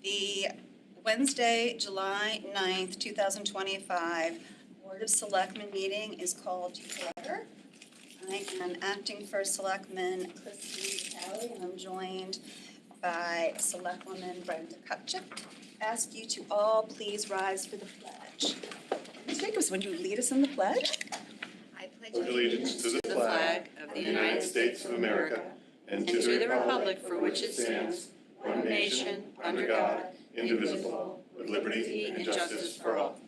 The Wednesday, July 9th, 2025 Board of Selectmen meeting is called to order. I am acting First Selectman Christine Kelly, and I'm joined by Selectwoman Brenda Kupchak. Ask you to all please rise for the pledge. Ms. Jacobs, would you lead us in the pledge? I pledge allegiance to the flag of the United States of America and to the republic for which it stands, one nation, under God, indivisible, with liberty and justice for all.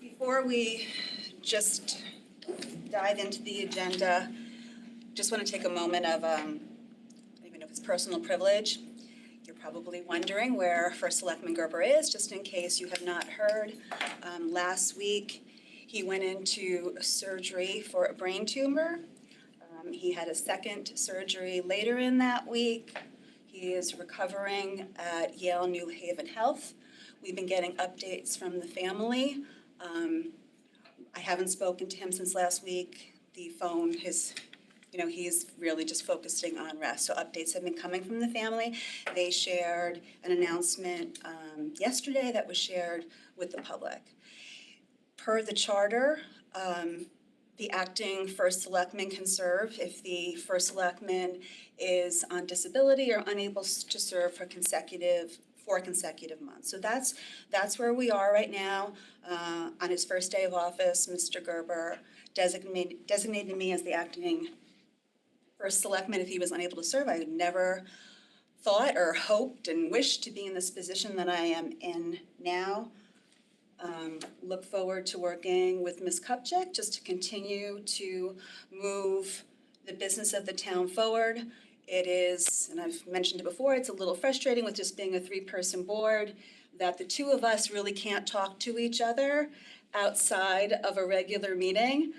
Before we just dive into the agenda, just want to take a moment of, I don't even know if it's personal privilege. You're probably wondering where First Selectman Gerber is, just in case you have not heard. Last week, he went into surgery for a brain tumor. He had a second surgery later in that week. He is recovering at Yale New Haven Health. We've been getting updates from the family. I haven't spoken to him since last week. The phone has, he's really just focusing on rest. So updates have been coming from the family. They shared an announcement yesterday that was shared with the public. Per the charter, the acting First Selectman can serve if the First Selectman is on disability or unable to serve for four consecutive months. So that's where we are right now. On his first day of office, Mr. Gerber designated me as the acting First Selectman if he was unable to serve. I never thought or hoped and wished to be in this position that I am in now. Look forward to working with Ms. Kupchak just to continue to move the business of the town forward. It is, and I've mentioned it before, it's a little frustrating with just being a three-person board that the two of us really can't talk to each other outside of a regular meeting.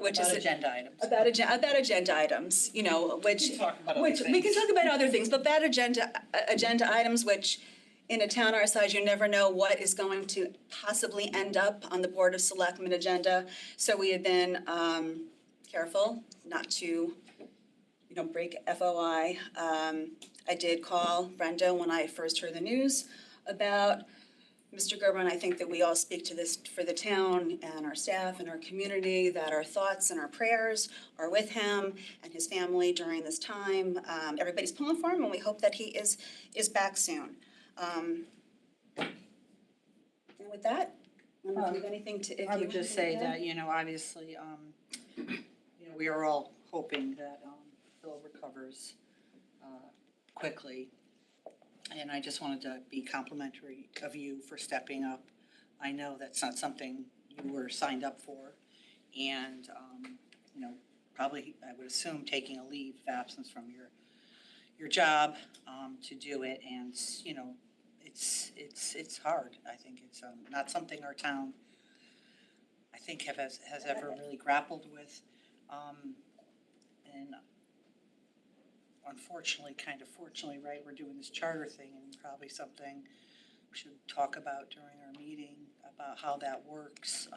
Which about is agenda items. About agenda items, which we can talk about other things, but that agenda items, which in a town our size, you never know what is going to possibly end up on the Board of Selectmen agenda. So we have been careful not to, break FOI. I did call Brenda when I first heard the news about Mr. Gerber, and I think that we all speak to this for the town and our staff and our community, that our thoughts and our prayers are with him and his family during this time. Everybody's pulling for him, and we hope that he is back soon. And with that, I don't know if you have anything to. I would just say that, obviously, we are all hoping that Phil recovers quickly. And I just wanted to be complimentary of you for stepping up. I know that's not something you were signed up for. And, probably, I would assume, taking a leave of absence from your job to do it. And, it's hard. I think it's not something our town, I think, has ever really grappled with. And unfortunately, kind of fortunately, right, we're doing this charter thing, and probably something we should talk about during our meeting about how that works, a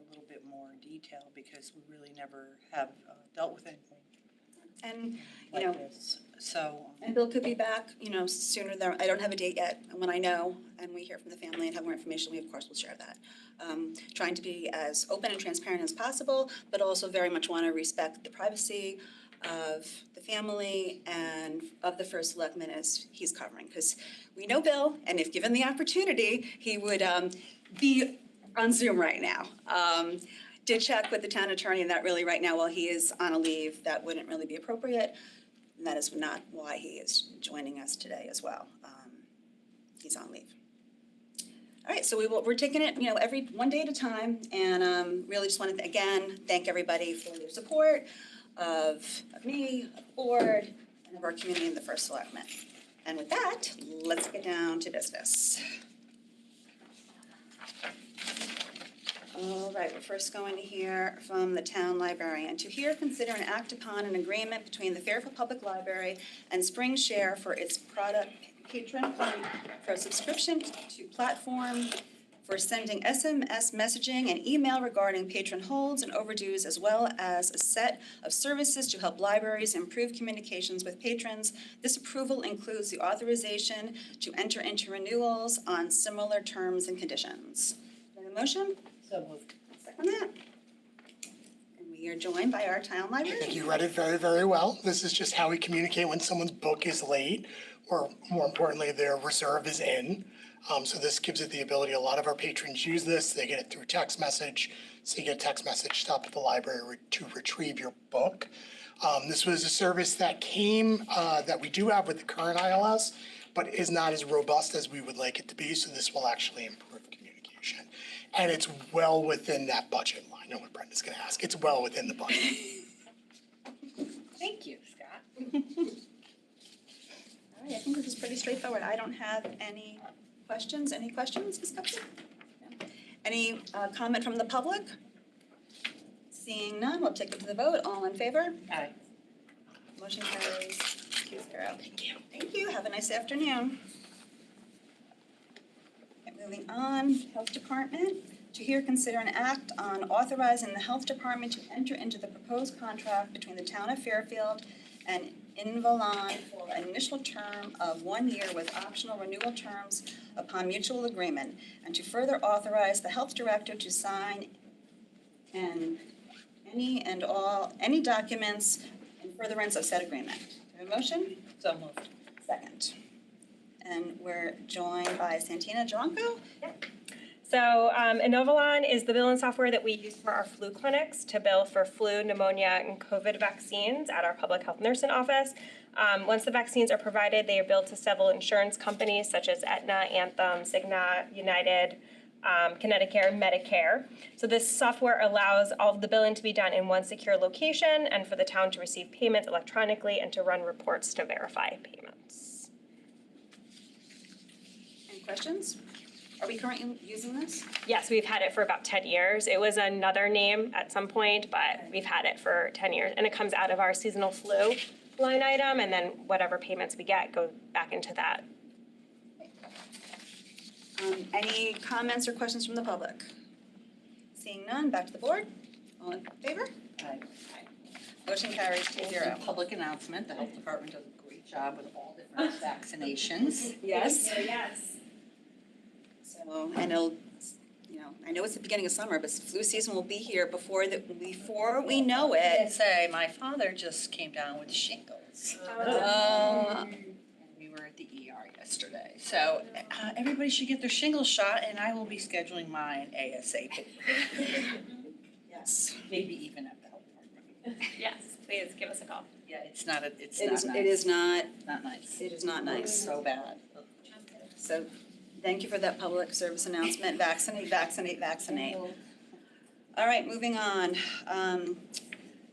little bit more in detail, because we really never have dealt with anything And, like this. So, and Bill could be back, sooner than, I don't have a date yet. And when I know, and we hear from the family and have more information, we of course will share that. Trying to be as open and transparent as possible, but also very much want to respect the privacy of the family and of the First Selectman as he's covering. Because we know Bill, and if given the opportunity, he would be on Zoom right now. Did check with the town attorney, and that really right now, while he is on a leave, that wouldn't really be appropriate. And that is not why he is joining us today as well. He's on leave. All right, so we're taking it, every one day at a time, and really just want to, again, thank everybody for their support of me, of the board, and of our community and the First Selectmen. And with that, let's get down to business. All right, we're first going to hear from the town librarian. To hear, consider, and act upon an agreement between the Fairfield Public Library and Spring Share for its product patron fund for a subscription to platform for sending SMS messaging and email regarding patron holds and overdues, as well as a set of services to help libraries improve communications with patrons. This approval includes the authorization to enter into renewals on similar terms and conditions. Do I have a motion? So moved. Second that. And we are joined by our town I think librarian. you read it very, very well. This is just how we communicate when someone's book is late, or more importantly, their reserve is in. So this gives it the ability, a lot of our patrons use this, they get it through text message. So you get a text message, stop at the library to retrieve your book. This was a service that came, that we do have with the current ILS, but is not as robust as we would like it to be, so this will actually improve communication. And it's well within that budget line. I know what Brenda's gonna ask, it's well within the budget. Thank you, Scott. All right, I think this is pretty straightforward. I don't have any questions. Any questions, Ms. Gupta? No. Any comment from the public? Seeing none, we'll take it to the vote. All in favor? Aye. Motion carries 2-0. Thank you. Thank you. Have a nice afternoon. Okay, moving on, Health Department. To hear, consider an act on authorizing the Health Department to enter into the proposed contract between the Town of Fairfield and Invalon for an initial term of 1 year with optional renewal terms upon mutual agreement, and to further authorize the Health Director to sign any documents in furtherance of said agreement. Do I have a motion? So moved. Second. And we're joined by Santina Jaronko. So Inovalon is the billing software that we use for our flu clinics to bill for flu, pneumonia, and COVID vaccines at our public health nursing office. Once the vaccines are provided, they are billed to several insurance companies such as Aetna, Anthem, Cigna, United, Connecticut, and Medicare. So this software allows all of the billing to be done in one secure location and for the town to receive payments electronically and to run reports to verify payments. Any questions? Are we currently using this? Yes, we've had it for about 10 years. It was another name at some point, but we've had it for 10 years. And it comes out of our seasonal flu line item, and then whatever payments we get go back into that. Any comments or questions from the public? Seeing none, back to the board. All in favor? Aye. Motion carries 2-0. Public announcement, the health department does a great job with all different vaccinations. Yes. Yes. So, and it'll, I know it's the beginning of summer, but flu season will be here before we know I'd it. say my father just came down with shingles. And we were at the ER yesterday. So everybody should get their shingles shot, and I will be scheduling mine ASAP. Yes. Maybe even at the health department. Yes, please give us a call. Yeah, it's not nice. It is not, Not nice. it is not nice. So bad. So thank you for that public service announcement. Vaccinate, vaccinate, vaccinate. All right, moving on.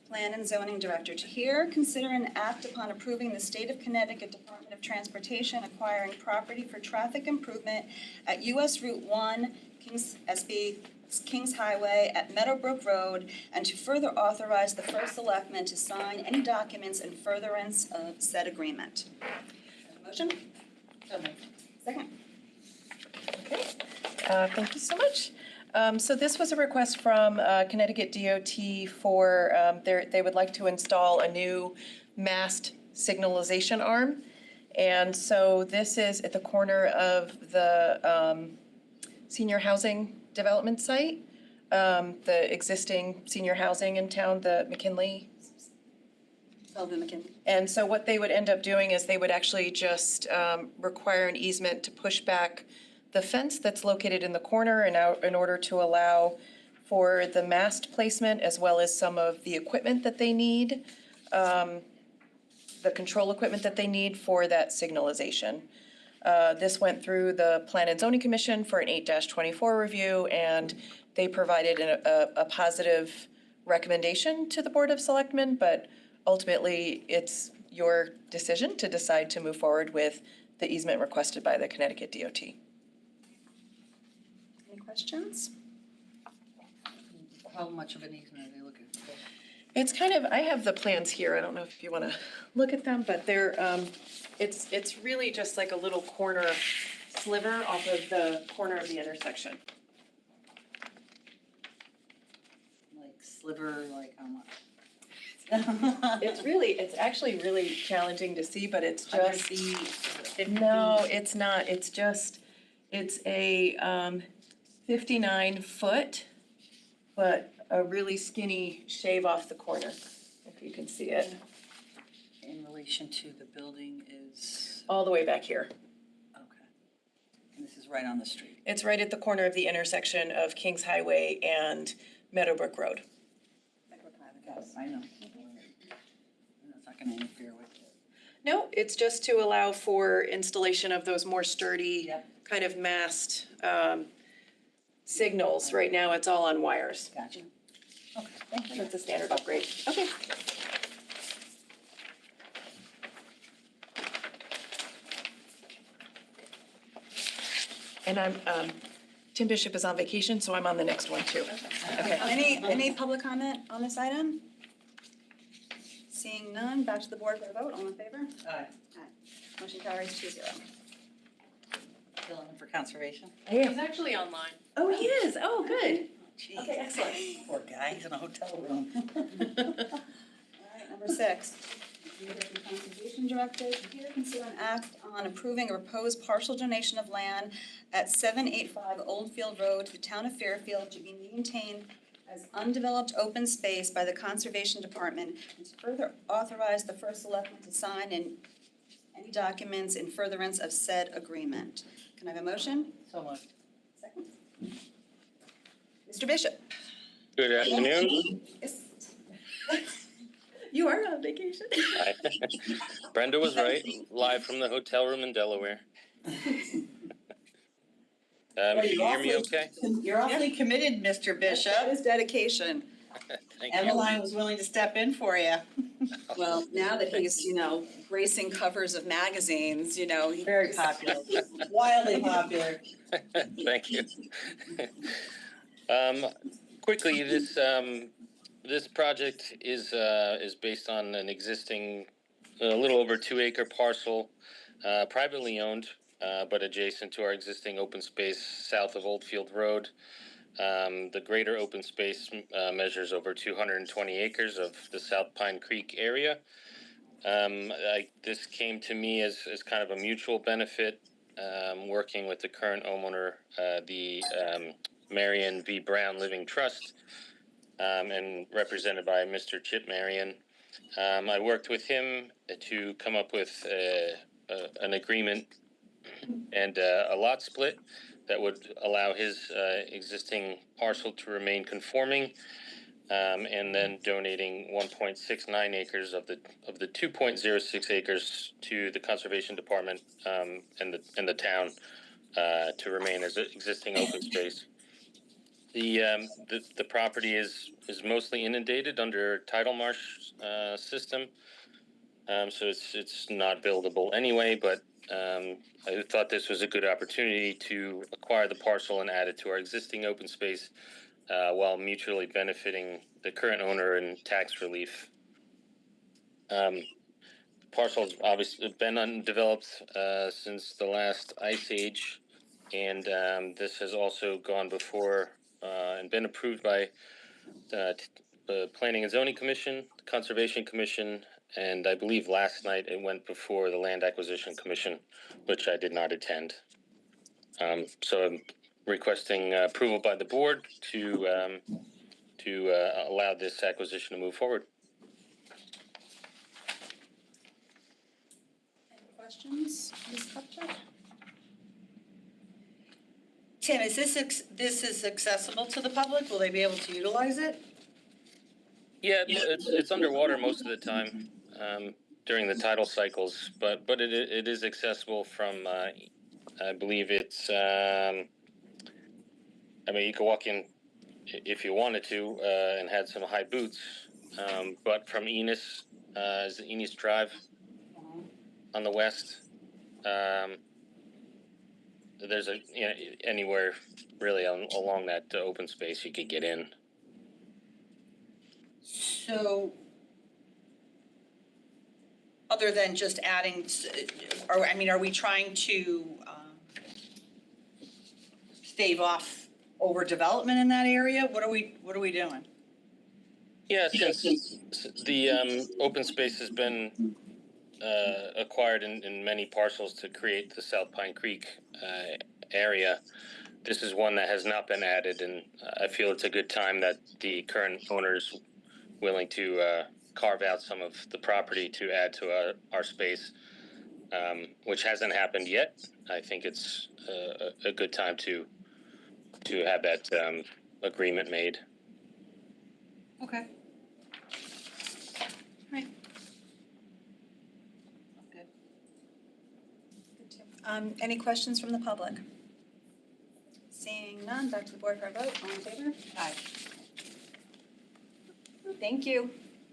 Plan and Zoning Director, to hear, consider an act upon approving the State of Connecticut Department of Transportation acquiring property for traffic improvement at US Route 1, Kings Highway at Meadowbrook Road, and to further authorize the first selectman to sign any documents in furtherance of said agreement. Motion? So moved. Second. Okay, thank you so much. So this was a request from Connecticut DOT for, they would like to install a new mast signalization arm. And so this is at the corner of the senior housing development site, the existing senior housing in town, the McKinley. Sullivan McKinley. And so what they would end up doing is they would actually just require an easement to push back the fence that's located in the corner in order to allow for the mast placement as well as some of the equipment that they need, the control equipment that they need for that signalization. This went through the Plan and Zoning Commission for an 8-24 review, and they provided a positive recommendation to the Board of Selectmen, but ultimately it's your decision to decide to move forward with the easement requested by the Connecticut DOT. Any questions? How much of an easement are they looking for? It's kind of, I have the plans here, I don't know if you want to look at them, but they're, it's really just like a little corner sliver off of the corner of the intersection. sliver, like how much? It's actually really challenging to see, but it's Under just, feet, 50 no, feet? it's not, it's a 59-foot, but a really skinny shave off the corner, if you can see it, In relation to the building is, all the way back here. okay. And this is right on the street. It's right at the corner of the intersection of Kings Highway and Meadowbrook Road. Yes, I know. That's not gonna interfere with it. No, it's just to allow for installation of those more sturdy, Yep. kind of mast signals. Right now, it's all on wires. Gotcha. Okay, thank So you. it's a standard upgrade. Okay. And Tim Bishop is on vacation, so I'm on the next one too. Okay. Any public comment on this item? Seeing none, back to the board for a vote, all in favor? Aye. Motion carries 2-0. Filling in for conservation? He's actually online. Oh, he is? Oh, good. Jeez. Okay, excellent. Poor guy, he's in a hotel room. All right, number 6. Conservation Director, here consider an act on approving a proposed partial donation of land at 785 Oldfield Road to the town of Fairfield to be maintained as undeveloped open space by the Conservation Department, and to further authorize the first selectman to sign any documents in furtherance of said agreement. Can I have a motion? So moved. Second. Mr. Bishop? Good afternoon. Yes. You are on vacation. Brenda was right, live from the hotel room in Delaware. Can you hear me okay? You're awfully committed, Mr. Bishop. That is dedication. Thank you. Emmeline was willing to step in for you. Well, now that he's, gracing covers of magazines, he. Very popular, wildly popular. Thank you. Quickly, this project is based on an existing, a little over 2-acre parcel, privately owned, but adjacent to our existing open space south of Oldfield Road. The greater open space measures over 220 acres of the South Pine Creek area. This came to me as kind of a mutual benefit, working with the current homeowner, the Marion V. Brown Living Trust, and represented by Mr. Chip Marion. I worked with him to come up with an agreement and a lot split that would allow his existing parcel to remain conforming, and then donating 1.69 acres of the 2.06 acres to the Conservation Department and the town to remain as existing open space. The property is mostly inundated under tidal marsh system, so it's not buildable anyway. But I thought this was a good opportunity to acquire the parcel and add it to our existing open space, while mutually benefiting the current owner and tax relief. Parcel's obviously been undeveloped since the last ice age, and this has also gone before and been approved by the Planning and Zoning Commission, the Conservation Commission, and I believe last night it went before the Land Acquisition Commission, which I did not attend. So I'm requesting approval by the board to allow this acquisition to move forward. Any questions, Ms. Kupchak? Tim, is this is accessible to the public? Will they be able to utilize it? Yeah, it's underwater most of the time during the tidal cycles, but it is accessible from. I believe it's. I mean, you could walk in if you wanted to and had some high boots, but from Enos, is it Enos Drive on the west? There's anywhere really along that open space you could get in. So, other than just adding, are we trying to stave off overdevelopment in that area? What are we doing? Yeah, since the open space has been acquired in many parcels to create the South Pine Creek area, this is one that has not been added, and I feel it's a good time that the current owner's willing to carve out some of the property to add to our space, which hasn't happened yet. I think it's a good time to have that agreement made. Okay. Right. Good. Any questions from the public? Seeing none, back to the board for a vote. All in favor? Aye. Thank you.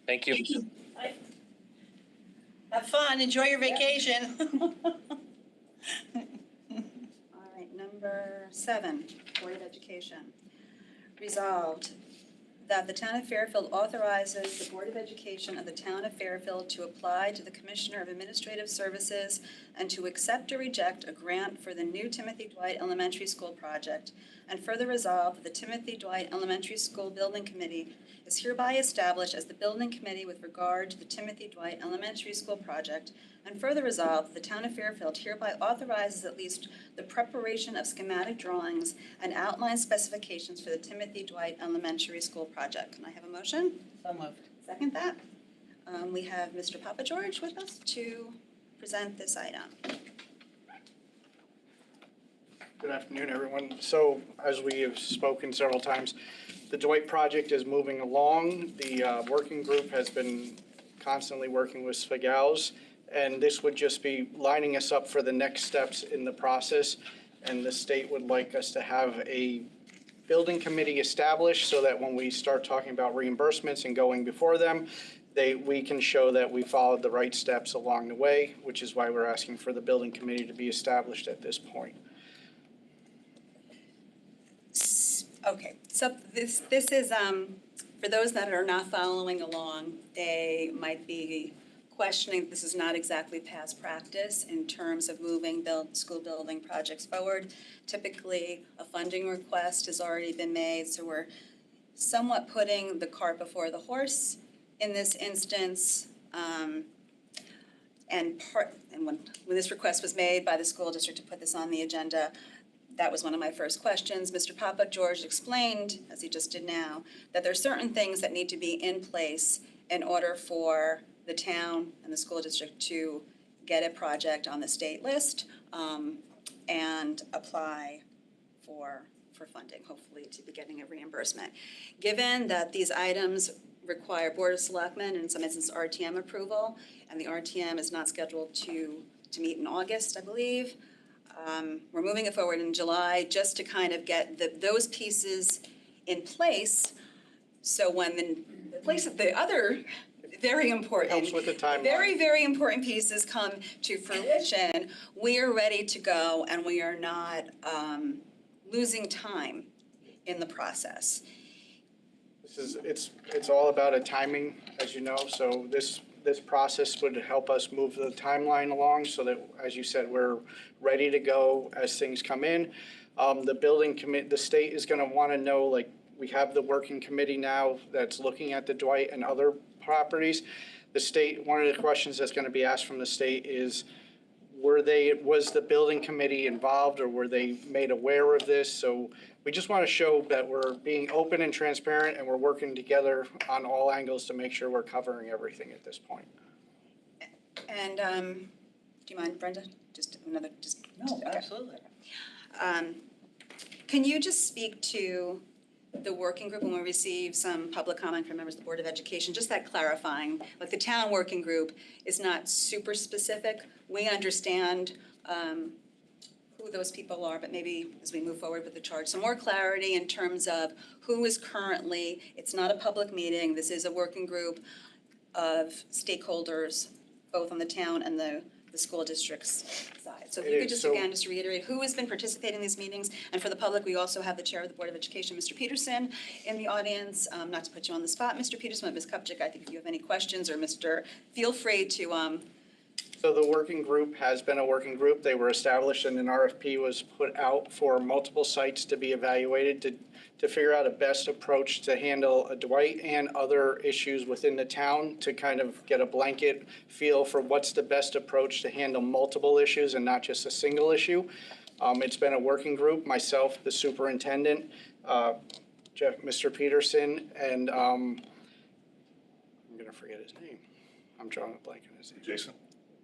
Thank you. Have fun, enjoy your vacation. All right, number 7, Board of Education. Resolved that the town of Fairfield authorizes the Board of Education of the town of Fairfield to apply to the Commissioner of Administrative Services and to accept or reject a grant for the new Timothy Dwight Elementary School project. And further resolved that the Timothy Dwight Elementary School Building Committee is hereby established as the building committee with regard to the Timothy Dwight Elementary School project. And further resolved, the town of Fairfield hereby authorizes at least the preparation of schematic drawings and outline specifications for the Timothy Dwight Elementary School project. Can I have a motion? So moved. Second that. We have Mr. Papa George with us to present this item. Good afternoon, everyone. So, as we have spoken several times, the Dwight project is moving along. The working group has been constantly working with Svigals, and this would just be lining us up for the next steps in the process. And the state would like us to have a building committee established so that when we start talking about reimbursements and going before them, we can show that we followed the right steps along the way, which is why we're asking for the building committee to be established at this point. Okay, so this is, for those that are not following along, they might be questioning, this is not exactly past practice in terms of moving school building projects forward. Typically, a funding request has already been made, so we're somewhat putting the cart before the horse in this instance. And when this request was made by the school district to put this on the agenda, that was one of my first questions. Mr. Papa George explained, as he just did now, that there are certain things that need to be in place in order for the town and the school district to get a project on the state list and apply for funding, hopefully to be getting a reimbursement. Given that these items require Board of Selectmen and in some instances RTM approval, and the RTM is not scheduled to meet in August, I believe, we're moving it forward in July just to kind of get those pieces in place. So when the other very important, Helps with the timeline. very, very important pieces come to fruition, we are ready to go and we are not losing time in the process. It's all about a timing, as you know, so this process would help us move the timeline along so that, as you said, we're ready to go as things come in. The state is gonna wanna know, like, we have the working committee now that's looking at the Dwight and other properties. The state, one of the questions that's gonna be asked from the state is, was the building committee involved or were they made aware of this? So we just want to show that we're being open and transparent and we're working together on all angles to make sure we're covering everything at this point. And do you mind, Brenda? No, okay. absolutely. Can you just speak to the working group when we receive some public comment from members of the Board of Education, just that clarifying, like the town working group is not super specific. We understand who those people are, but maybe as we move forward with the charge, some more clarity in terms of who is currently, it's not a public meeting, this is a working group of stakeholders, both on the town and the school distric's side. So if you could just again, just reiterate who has been participating in these meetings, and for the public, we also have the chair of the Board of Education, Mr. Peterson, in the audience. Not to put you on the spot, Mr. Peterson, but Ms. Kupchak, I think if you have any questions, or feel free to So the working group has been a working group. They were established and an RFP was put out for multiple sites to be evaluated to figure out a best approach to handle Dwight and other issues within the town, to kind of get a blanket feel for what's the best approach to handle multiple issues and not just a single issue. It's been a working group, myself, the superintendent, Mr. Peterson, and I'm gonna forget his name. I'm drawing a blank on his name.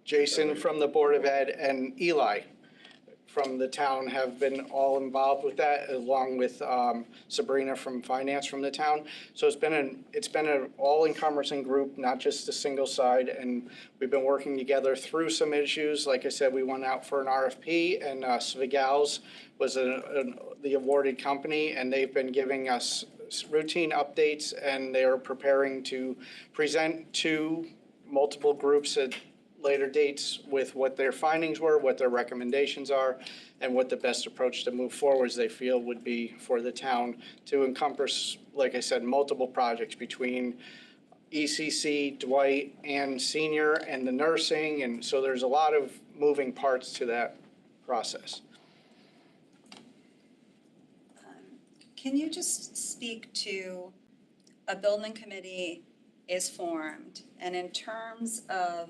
Jason from the Board of Ed, and Eli from the town have been all involved with that, along with Sabrina from finance from the town. So it's been an all-encompassing group, not just a single side, and we've been working together through some issues. Like I said, we went out for an RFP, and Svigals was the awarded company, and they've been giving us routine updates, and they are preparing to present to multiple groups at later dates with what their findings were, what their recommendations are, and what the best approach to move forwards they feel would be for the town to encompass, like I said, multiple projects between ECC, Dwight, and senior, and the nursing, and so there's a lot of moving parts to that process. Can you just speak to a building committee is formed, and in terms of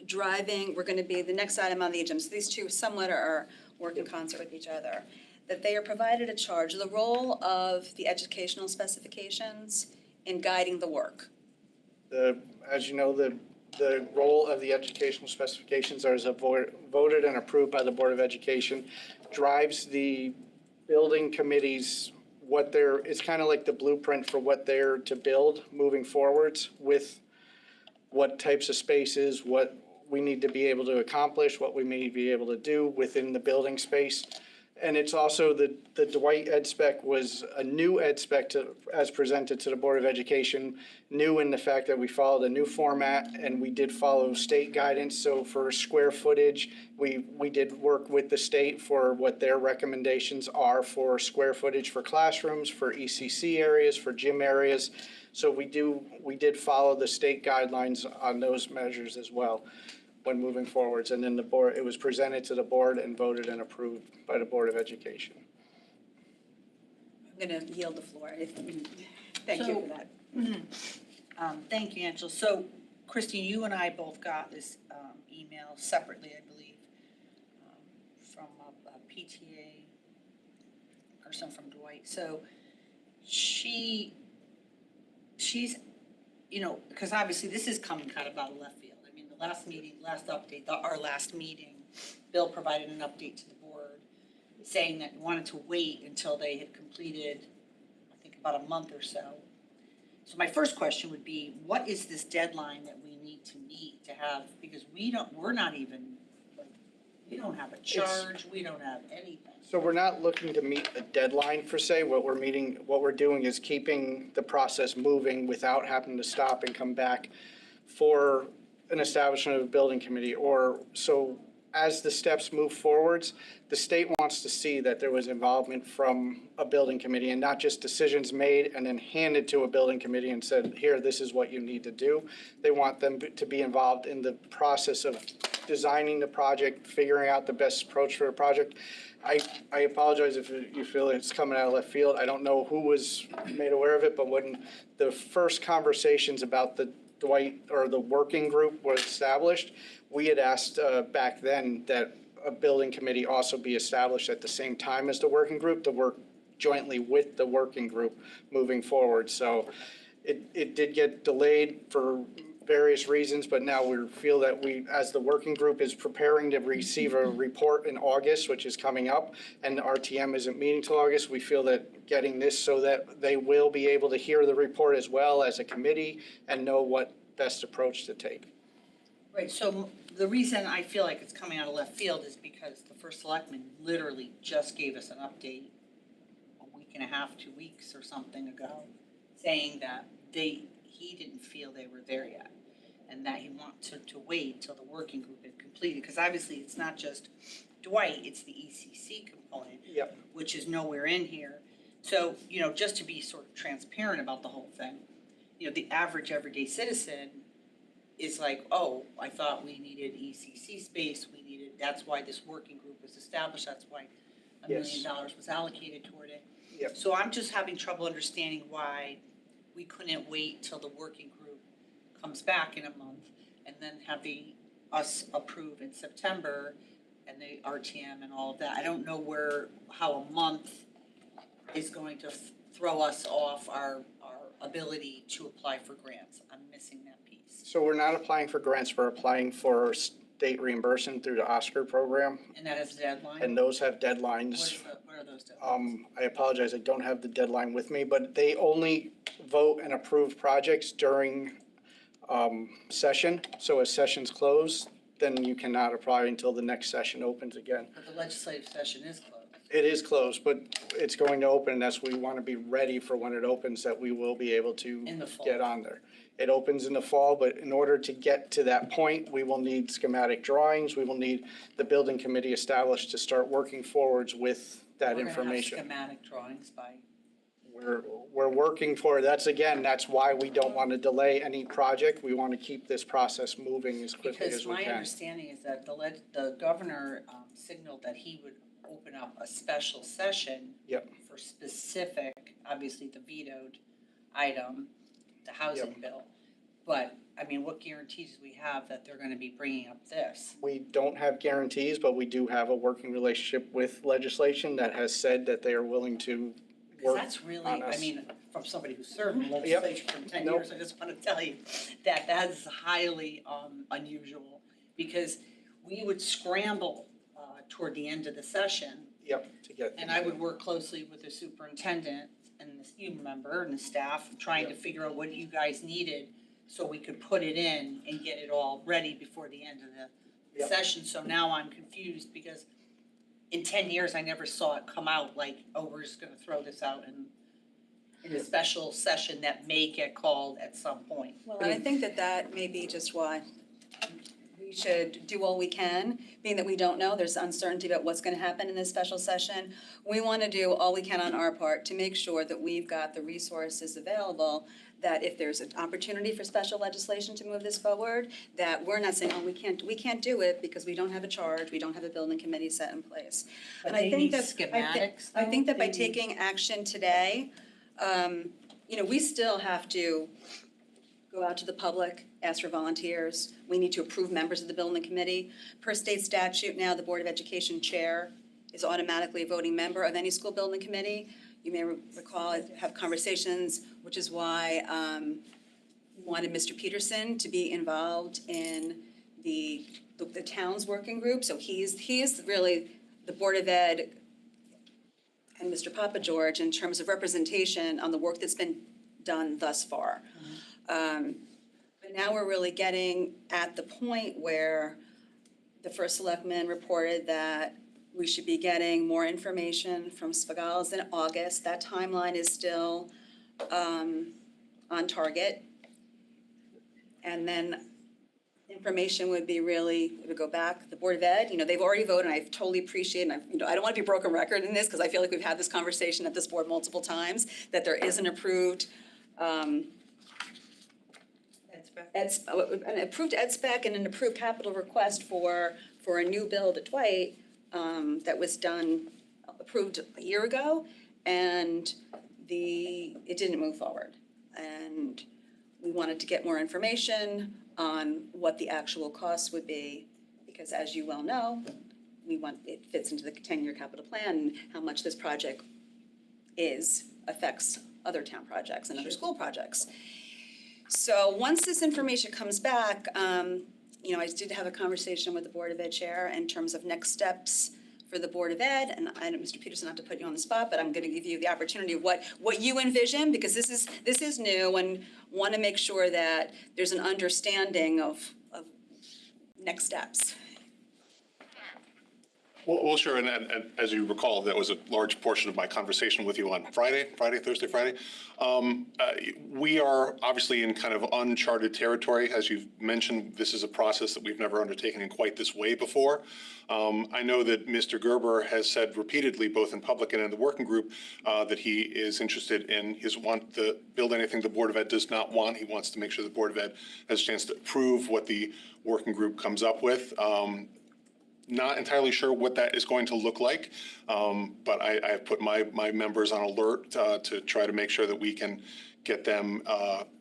driving, we're going to be the next item on the agenda, so these two somewhat are work in concert with each other, that they are provided a charge, the role of the educational specifications in guiding the work. As you know, the role of the educational specifications are voted and approved by the Board of Education, drives the building committees it's kind of like the blueprint for what they're to build moving forwards, with what types of spaces, what we need to be able to accomplish, what we may be able to do within the building space. And it's also the Dwight Ed Spec was a new Ed Spec as presented to the Board of Education, new in the fact that we followed a new format and we did follow state guidance. So for square footage, we did work with the state for what their recommendations are for square footage for classrooms, for ECC areas, for gym areas. So we did follow the state guidelines on those measures as well when moving forwards. And then the board, it was presented to the board and voted and approved by the Board of Education. I'm going to yield the floor. Thank you for that. Thank you, Angela. So, Christine, you and I both got this email separately, I believe, from a PTA person from Dwight. So she's, because obviously this is coming kind of out of left field. I mean, the last meeting, our last meeting, Bill provided an update to the board saying that he wanted to wait until they had completed, I think, about a month or so. So my first question would be, what is this deadline that we need to meet to have, because we don't have a charge, we don't have anything. So we're not looking to meet a deadline per se. What we're doing is keeping the process moving without having to stop and come back for an establishment of a building committee. Or so as the steps move forwards, the state wants to see that there was involvement from a building committee and not just decisions made and then handed to a building committee and said, here, this is what you need to do. They want them to be involved in the process of designing the project, figuring out the best approach for the project. I apologize if you feel it's coming out of left field. I don't know who was made aware of it, but when the first conversations about the Dwight or the working group was established, we had asked back then that a building committee also be established at the same time as the working group to work jointly with the working group moving forward. So it did get delayed for various reasons, but now we feel that as the working group is preparing to receive a report in August, which is coming up, and the RTM isn't meeting till August, we feel that getting this so that they will be able to hear the report as well as a committee and know what best approach to take. Right, so the reason I feel like it's coming out of left field is because the first selectman literally just gave us an update a week and a half, 2 weeks or something ago, saying that he didn't feel they were there yet, and that he wanted to wait until the working group had completed, because obviously it's not just Dwight, it's the ECC component, Yep. which is nowhere in here. So, just to be sort of transparent about the whole thing, the average everyday citizen is like, oh, I thought we needed ECC space, that's why this working group was established, that's why $1 million was allocated toward it. Yep. So I'm just having trouble understanding why we couldn't wait till the working group comes back in a month and then have us approve in September and the RTM and all of that. I don't know how a month is going to throw us off our ability to apply for grants. I'm missing that piece. So we're not applying for grants, we're applying for state reimbursement through the Oscar program, And that is the deadline? and those have deadlines. What are those deadlines? I apologize, I don't have the deadline with me, but they only vote and approve projects during session. So as sessions close, then you cannot apply until the next session opens again. But the legislative session is closed. It is closed, but it's going to open, and that's, we want to be ready for when it opens, that we will be able to In the fall. get on there. It opens in the fall, but in order to get to that point, we will need schematic drawings, we will need the building committee established to start working forwards with that information. We're gonna have schematic drawings by, We're working for, that's why we don't want to delay any project. We want to keep this process moving as quickly because as we my can. understanding is that the governor signaled that he would open up a special session Yep. for specific, obviously the vetoed item, the housing bill. But, I mean, what guarantees do we have that they're gonna be bringing up this? We don't have guarantees, but we do have a working relationship with legislation that has said that they are willing to Because work that's really, on I us. mean, from somebody who served in legislature for 10 Nope. years, I just wanna tell you that that is highly unusual. Because we would scramble toward the end of the session, Yep, to get. and I would work closely with the superintendent and you remember, and the staff, trying to figure out what you guys needed so we could put it in and get it all ready before the end of the Yep. session. So now I'm confused because in 10 years, I never saw it come out like, oh, we're just gonna throw this out in a special session that may get called at some point. Well, and I think that may be just why we should do all we can, being that we don't know, there's uncertainty about what's gonna happen in this special session. We wanna do all we can on our part to make sure that we've got the resources available, that if there's an opportunity for special legislation to move this forward, that we're not saying, oh, we can't do it because we don't have a charge, we don't have a building committee set in place. But And I they think need that- schematics, I think that by though? They need- taking action today, we still have to go out to the public, ask for volunteers. We need to approve members of the building committee. Per state statute now, the Board of Education chair is automatically a voting member of any school building committee. You may recall, I have conversations, which is why we wanted Mr. Peterson to be involved in the town's working group. So he's really the Board of Ed and Mr. Papa George in terms of representation on the work that's been done thus far. But now we're really getting at the point where the first selectman reported that we should be getting more information from Svagals in August. That timeline is still on target. And then information would be really, it would go back, the Board of Ed, they've already voted, and I totally appreciate, and I don't want to be a broken record in this, because I feel like we've had this conversation at this board multiple times, that there is an approved an approved ed spec and an approved capital request for a new build at Dwight that was approved a year ago, and it didn't move forward. And we wanted to get more information on what the actual costs would be, because as you well know, it fits into the 10-year capital plan, and how much this project affects other town projects and other school projects. So once this information comes back, I did have a conversation with the Board of Ed chair in terms of next steps for the Board of Ed, and I know, Mr. Peterson, not to put you on the spot, but I'm gonna give you the opportunity of what you envision, because this is new, and wanna make sure that there's an understanding of next steps. Well, sure, and as you recall, that was a large portion of my conversation with you on Thursday, Friday. We are obviously in kind of uncharted territory. As you've mentioned, this is a process that we've never undertaken in quite this way before. I know that Mr. Gerber has said repeatedly, both in public and in the working group, that he is interested in his want to build anything the Board of Ed does not want. He wants to make sure the Board of Ed has a chance to approve what the working group comes up with. Not entirely sure what that is going to look like, but I have put my members on alert to try to make sure that we can get them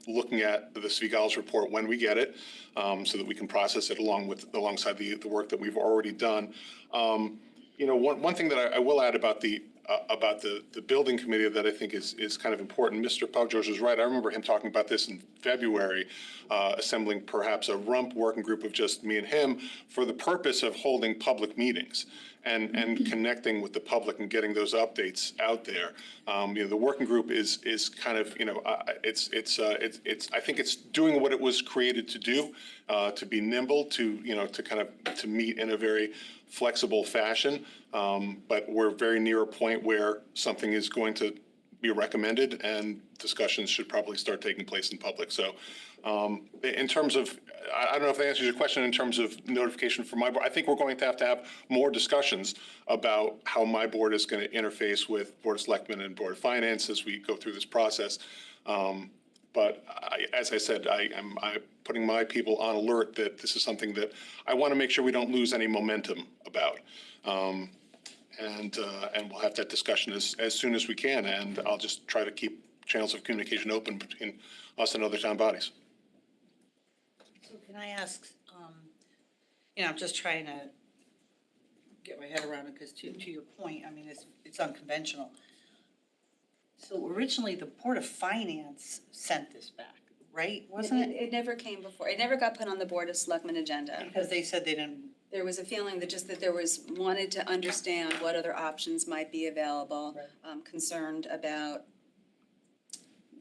looking at the Svigals report when we get it, so that we can process it alongside the work that we've already done. One thing that I will add about the building committee that I think is kind of important. Mr. Poggeorge is right. I remember him talking about this in February, assembling perhaps a rump working group of just me and him for the purpose of holding public meetings and connecting with the public and getting those updates out there. The working group is kind of, I think it's doing what it was created to do, to be nimble, to meet in a very flexible fashion. But we're very near a point where something is going to be recommended and discussions should probably start taking place in public. So in terms of, I don't know if that answers your question in terms of notification from my board. I think we're going to have more discussions about how my board is going to interface with Board of Selectmen and Board of Finance as we go through this process. But as I said, I'm putting my people on alert that this is something that I want to make sure we don't lose any momentum about. And we'll have that discussion as soon as we can. And I'll just try to keep channels of communication open between us and other town bodies. So can I ask, I'm just trying to get my head around it, because to your point, I mean, it's unconventional. So originally, the Board of Finance sent this back, right? Wasn't it? It never came before. It never got put on the Board of Selectmen agenda. Because they said they didn't. There was a feeling that there was, wanted to understand what other options might be available, concerned about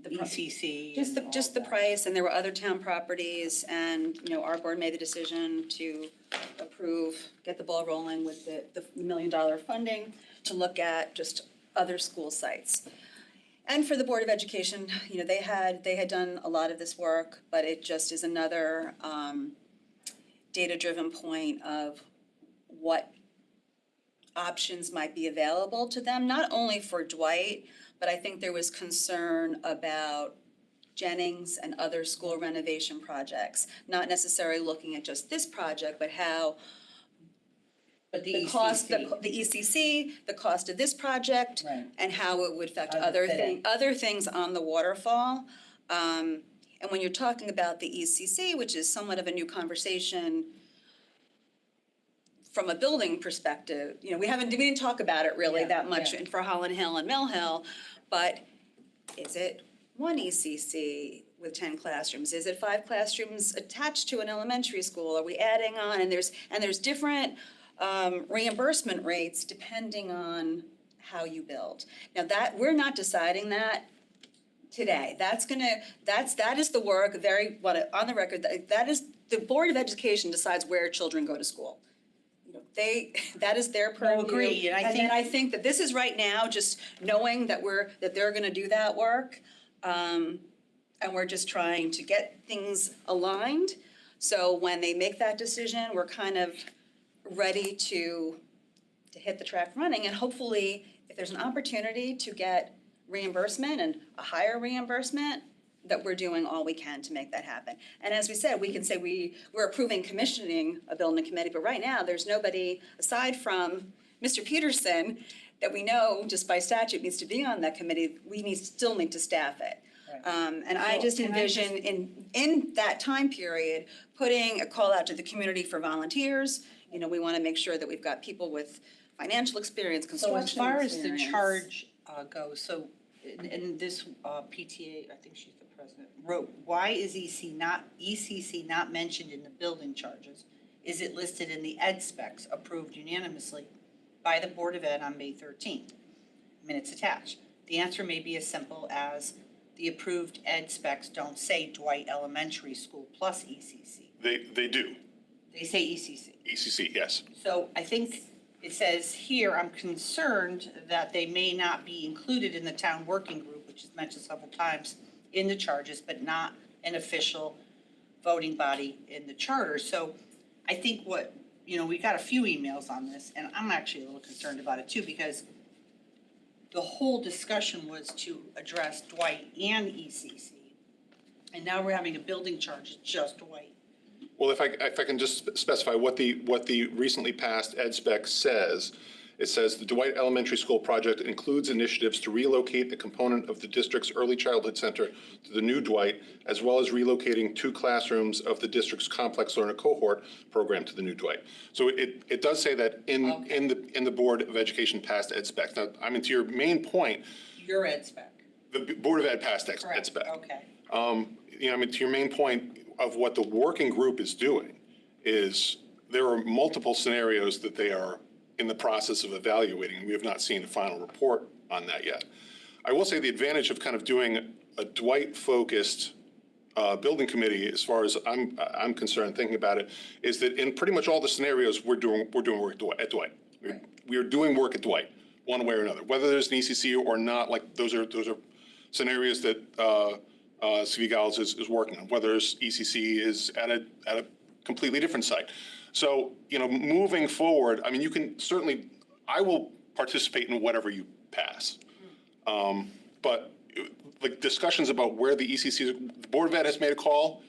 the ECC. Just the price, and there were other town properties, and, our board made the decision to approve, get the ball rolling with the $1 million funding to look at just other school sites. And for the Board of Education, they had done a lot of this work, but it just is another data-driven point of what options might be available to them, not only for Dwight, but I think there was concern about Jennings and other school renovation projects, not necessarily looking at just this project, but how But the cost, the ECC, the cost of this project, Right. and how it would affect How does it fit in? other things on the waterfall. And when you're talking about the ECC, which is somewhat of a new conversation from a building perspective, we didn't talk about it really that much for Holland Hill and Mill Hill, but is it one ECC with 10 classrooms? Is it 5 classrooms attached to an elementary school? Are we adding on? And there's different reimbursement rates depending on how you build. Now we're not deciding that today. That is the work, on the record, that is, the Board of Education decides where children go to school. That is their purview. Agree, and then I think that this is right now, just knowing that they're gonna do that work, and we're just trying to get things aligned. So when they make that decision, we're kind of ready to hit the track running, and hopefully, if there's an opportunity to get reimbursement and a higher reimbursement, that we're doing all we can to make that happen. And as we said, we can say we're approving commissioning a building committee, but right now, there's nobody aside from Mr. Peterson that we know just by statute needs to be on that committee. We still need to staff it. And I just envision in that time period, putting a call out to the community for volunteers. We want to make sure that we've got people with financial experience, construction experience. So as far as the charge goes, so in this PTA, I think she's the president, wrote, why is ECC not mentioned in the building charges? Is it listed in the ed specs approved unanimously by the Board of Ed on May 13th? Minutes attached. The answer may be as simple as the approved ed specs don't say Dwight Elementary School plus ECC. They do. They say ECC. ECC, yes. So I think it says here, I'm concerned that they may not be included in the town working group, which is mentioned several times in the charges, but not an official voting body in the charter. So I think we got a few emails on this, and I'm actually a little concerned about it too, because the whole discussion was to address Dwight and ECC. And now we're having a building charge, it's just Dwight. Well, if I can just specify what the recently passed ed spec says, it says the Dwight Elementary School project includes initiatives to relocate a component of the district's early childhood center to the new Dwight, as well as relocating 2 classrooms of the district's complex learner cohort program to the new Dwight. So it does say that in the Board of Education passed ed spec. Now, I mean, to your main point, Your ed spec. the Board of Ed passed ed Correct. spec. Okay. I mean, to your main point of what the working group is doing is there are multiple scenarios that they are in the process of evaluating. We have not seen a final report on that yet. I will say the advantage of kind of doing a Dwight-focused building committee, as far as I'm concerned, thinking about it, is that in pretty much all the scenarios we're doing work at Dwight. We are doing work at Dwight, one way or another. Whether there's an ECC or not, like those are scenarios that CV Giles is working on. Whether ECC is at a completely different site. So, moving forward, I mean, you can certainly, I will participate in whatever you pass. But like discussions about where the ECC, the Board of Ed has made a call,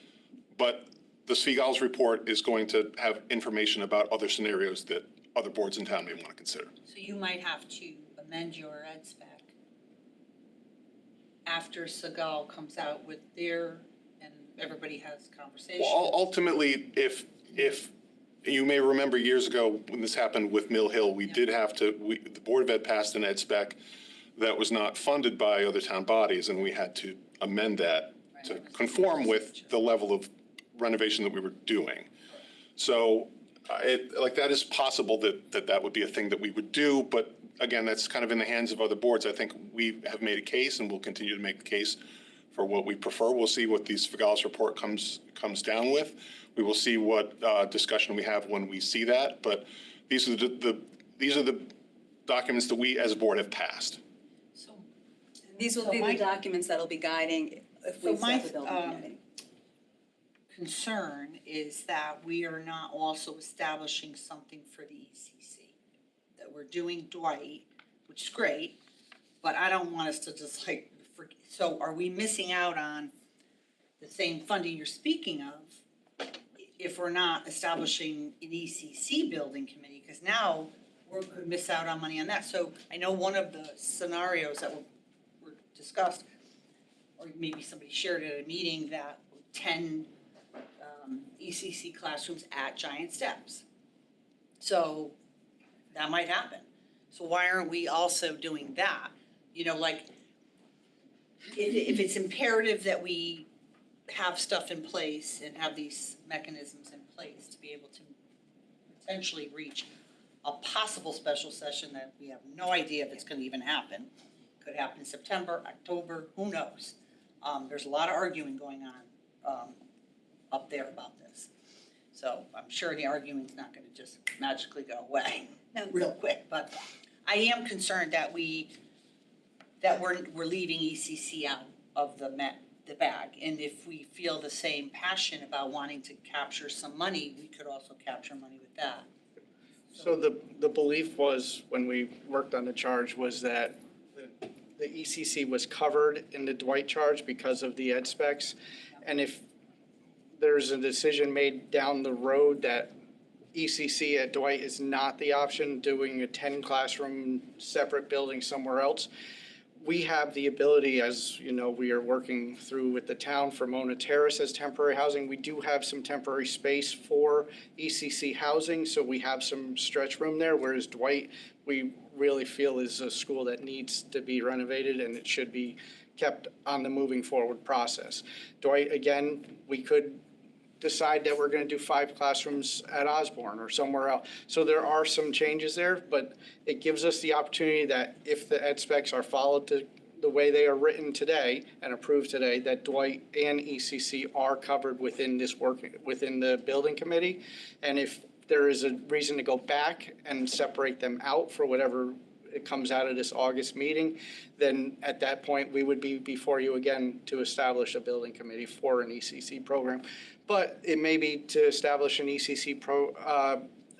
but the CV Giles report is going to have information about other scenarios that other boards in town may want to consider. So you might have to amend your ed spec after Segal comes out with their, and everybody has conversations. Well, ultimately, if you may remember years ago when this happened with Mill Hill, we did have to, the Board of Ed passed an ed spec that was not funded by other town bodies, and we had to amend that to conform with the level of renovation that we were doing. So that is possible that would be a thing that we would do, but again, that's kind of in the hands of other boards. I think we have made a case and we'll continue to make the case for what we prefer. We'll see what the Svagalis report comes down with. We will see what discussion we have when we see that, but these are the documents that we as a board have passed. So These will be the documents that'll be guiding if we set the building committee. Concern is that we are not also establishing something for the ECC. That we're doing Dwight, which is great, but I don't want us to just forget. So are we missing out on the same funding you're speaking of if we're not establishing an ECC building committee? Because now we could miss out on money on that. So I know one of the scenarios that were discussed, or maybe somebody shared at a meeting, that 10 ECC classrooms at Giant Steps. So that might happen. So why aren't we also doing that? If it's imperative that we have stuff in place and have these mechanisms in place to be able to potentially reach a possible special session that we have no idea if it's gonna even happen. Could happen in September, October, who knows? There's a lot of arguing going on up there about this. So I'm sure the arguing's not gonna just magically go away real quick, but I am concerned that we're leaving ECC out of the bag. And if we feel the same passion about wanting to capture some money, we could also capture money with that. So the belief was, when we worked on the charge, was that the ECC was covered in the Dwight charge because of the ed specs. And if there's a decision made down the road that ECC at Dwight is not the option, doing a 10 classroom separate building somewhere else, we have the ability, as you know, we are working through with the town for Mona Terrace as temporary housing. We do have some temporary space for ECC housing, so we have some stretch room there, whereas Dwight, we really feel is a school that needs to be renovated and it should be kept on the moving forward process. Dwight, again, we could decide that we're going to do 5 classrooms at Osborne or somewhere else. So there are some changes there, but it gives us the opportunity that if the ed specs are followed to the way they are written today and approved today, that Dwight and ECC are covered within this work, within the building committee. And if there is a reason to go back and separate them out for whatever it comes out of this August meeting, then at that point, we would be before you again to establish a building committee for an ECC program. But it may be to establish an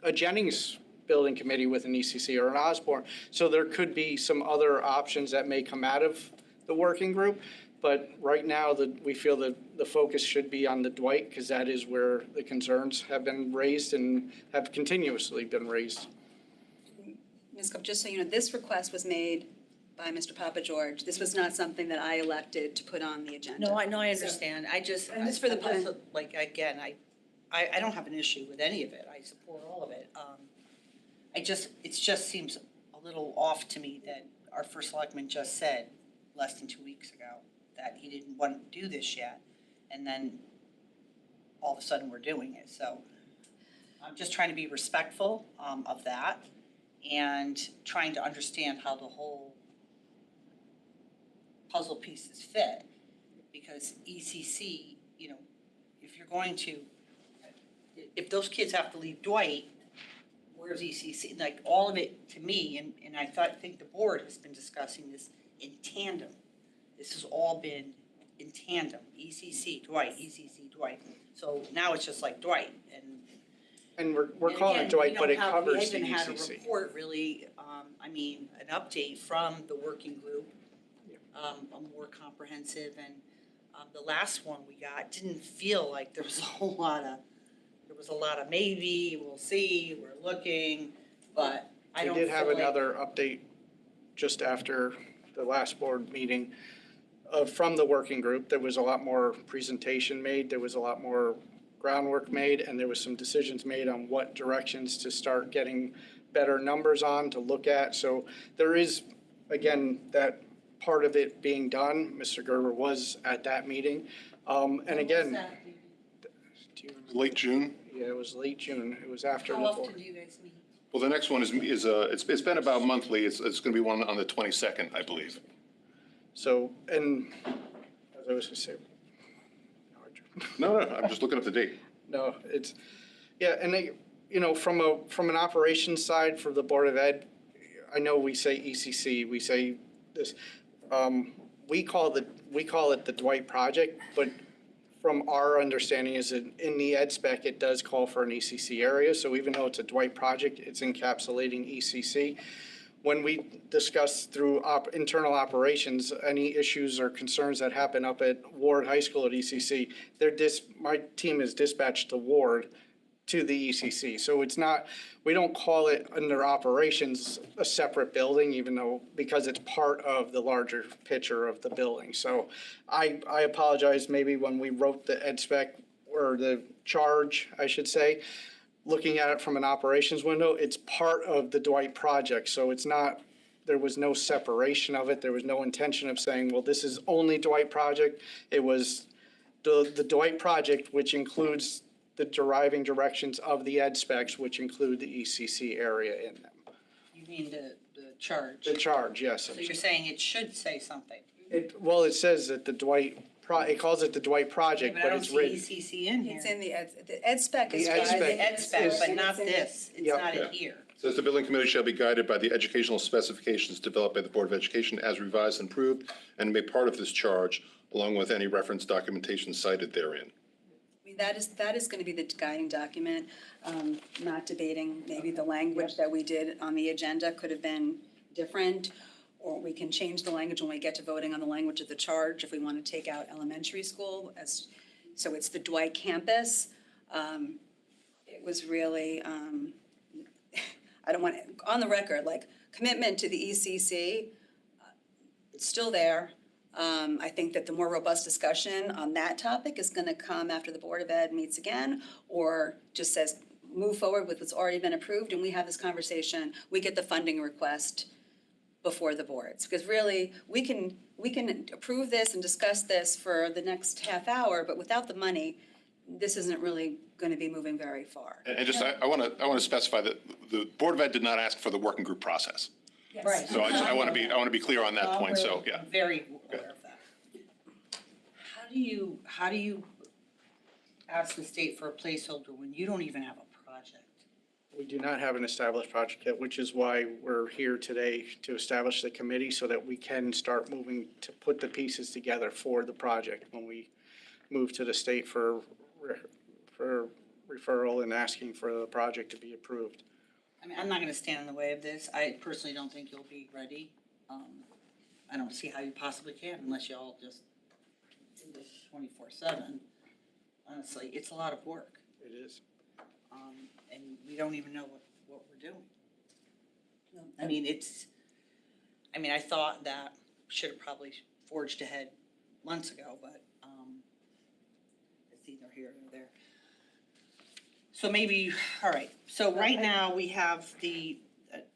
a Jennings building committee with an ECC or an Osborne. So there could be some other options that may come out of the working group. But right now, we feel that the focus should be on the Dwight, because that is where the concerns have been raised and have continuously been raised. Ms. Cook, just so you know, this request was made by Mr. Papa George. This was not something that I elected to put on the agenda. No, I understand. I just, And just for the I also, like, again, I don't have an issue with any of it. I support all of it. It just seems a little off to me that our first selectman just said less than 2 weeks ago that he didn't want to do this yet, and then all of a sudden we're doing it. So I'm just trying to be respectful of that and trying to understand how the whole puzzle pieces fit. Because ECC, you know, if you're going to, if those kids have to leave Dwight, where's ECC? Like, all of it to me, and I think the board has been discussing this in tandem. This has all been in tandem, ECC, Dwight, ECC, Dwight. So now it's just like Dwight, And we're and calling again, it Dwight, we but don't it have- covers We the haven't had a ECC. report really, an update from the working group, a more comprehensive, and the last one we got didn't feel like there was a whole lot of, there was a lot of maybe, we'll see, we're looking, but I don't We did have feel like- another update just after the last board meeting from the working group. There was a lot more presentation made, there was a lot more groundwork made, and there was some decisions made on what directions to start getting better numbers on to look at. So there is, again, that part of it being done. Mr. Gerber was at that meeting. And again, do you remember? Late June? Yeah, it was late June. It was after the How board. often do you guys meet? Well, the next one is it's been about monthly. It's going to be one on the 22nd, I believe. So, and as I was gonna say, No, I'm just looking up the date. no, it's, yeah, and they, you know, from an operations side for the Board of Ed, I know we say ECC, we say this, we call it the Dwight Project, but from our understanding is that in the ed spec, it does call for an ECC area, so even though it's a Dwight project, it's encapsulating ECC. When we discuss through internal operations, any issues or concerns that happen up at Ward High School at ECC, my team is dispatched to Ward to the ECC. So it's not, we don't call it under operations a separate building, even though, because it's part of the larger picture of the building. So I apologize, maybe when we wrote the ed spec, or the charge, I should say, looking at it from an operations window, it's part of the Dwight project. So it's not, there was no separation of it. There was no intention of saying, well, this is only Dwight project. It was the Dwight project, which includes the deriving directions of the ed specs, which include the ECC area in them. You mean the charge? The charge, yes. So you're saying it should say something? Well, it says that the Dwight, it calls it the Dwight project, But I but don't it's see written. ECC in here. It's in the ed spec is. The ed It's spec the ed spec, but is- not this. It's Yep. not in Yeah. here. Says the building committee shall be guided by the educational specifications developed by the Board of Education as revised and approved, and made part of this charge, along with any reference documentation cited therein. I mean, that is going to be the guiding document, not debating maybe the language that we did on the agenda could have been different, or we can change the language when we get to voting on the language of the charge if we want to take out elementary school so it's the Dwight campus. It was really, I don't want, on the record, like, commitment to the ECC, it's still there. I think that the more robust discussion on that topic is gonna come after the Board of Ed meets again, or just says, move forward with what's already been approved, and we have this conversation, we get the funding request before the boards. Because really, we can approve this and discuss this for the next half hour, but without the money, this isn't really gonna be moving very far. And just, I want to specify that the Board of Ed did not ask for the working group process. Right. So I want to be clear on that point, so, yeah. I'm very aware of that. How do you ask the state for a placeholder when you don't even have a project? We do not have an established project yet, which is why we're here today to establish the committee so that we can start moving to put the pieces together for the project when we move to the state for referral and asking for the project to be approved. I mean, I'm not gonna stand in the way of this. I personally don't think you'll be ready. I don't see how you possibly can unless y'all just do this 24/7. Honestly, it's a lot of work. It is. And we don't even know what we're doing. I mean, I thought that should have probably forged ahead months ago, but, it's either here or there. So maybe, all right, so right now we have the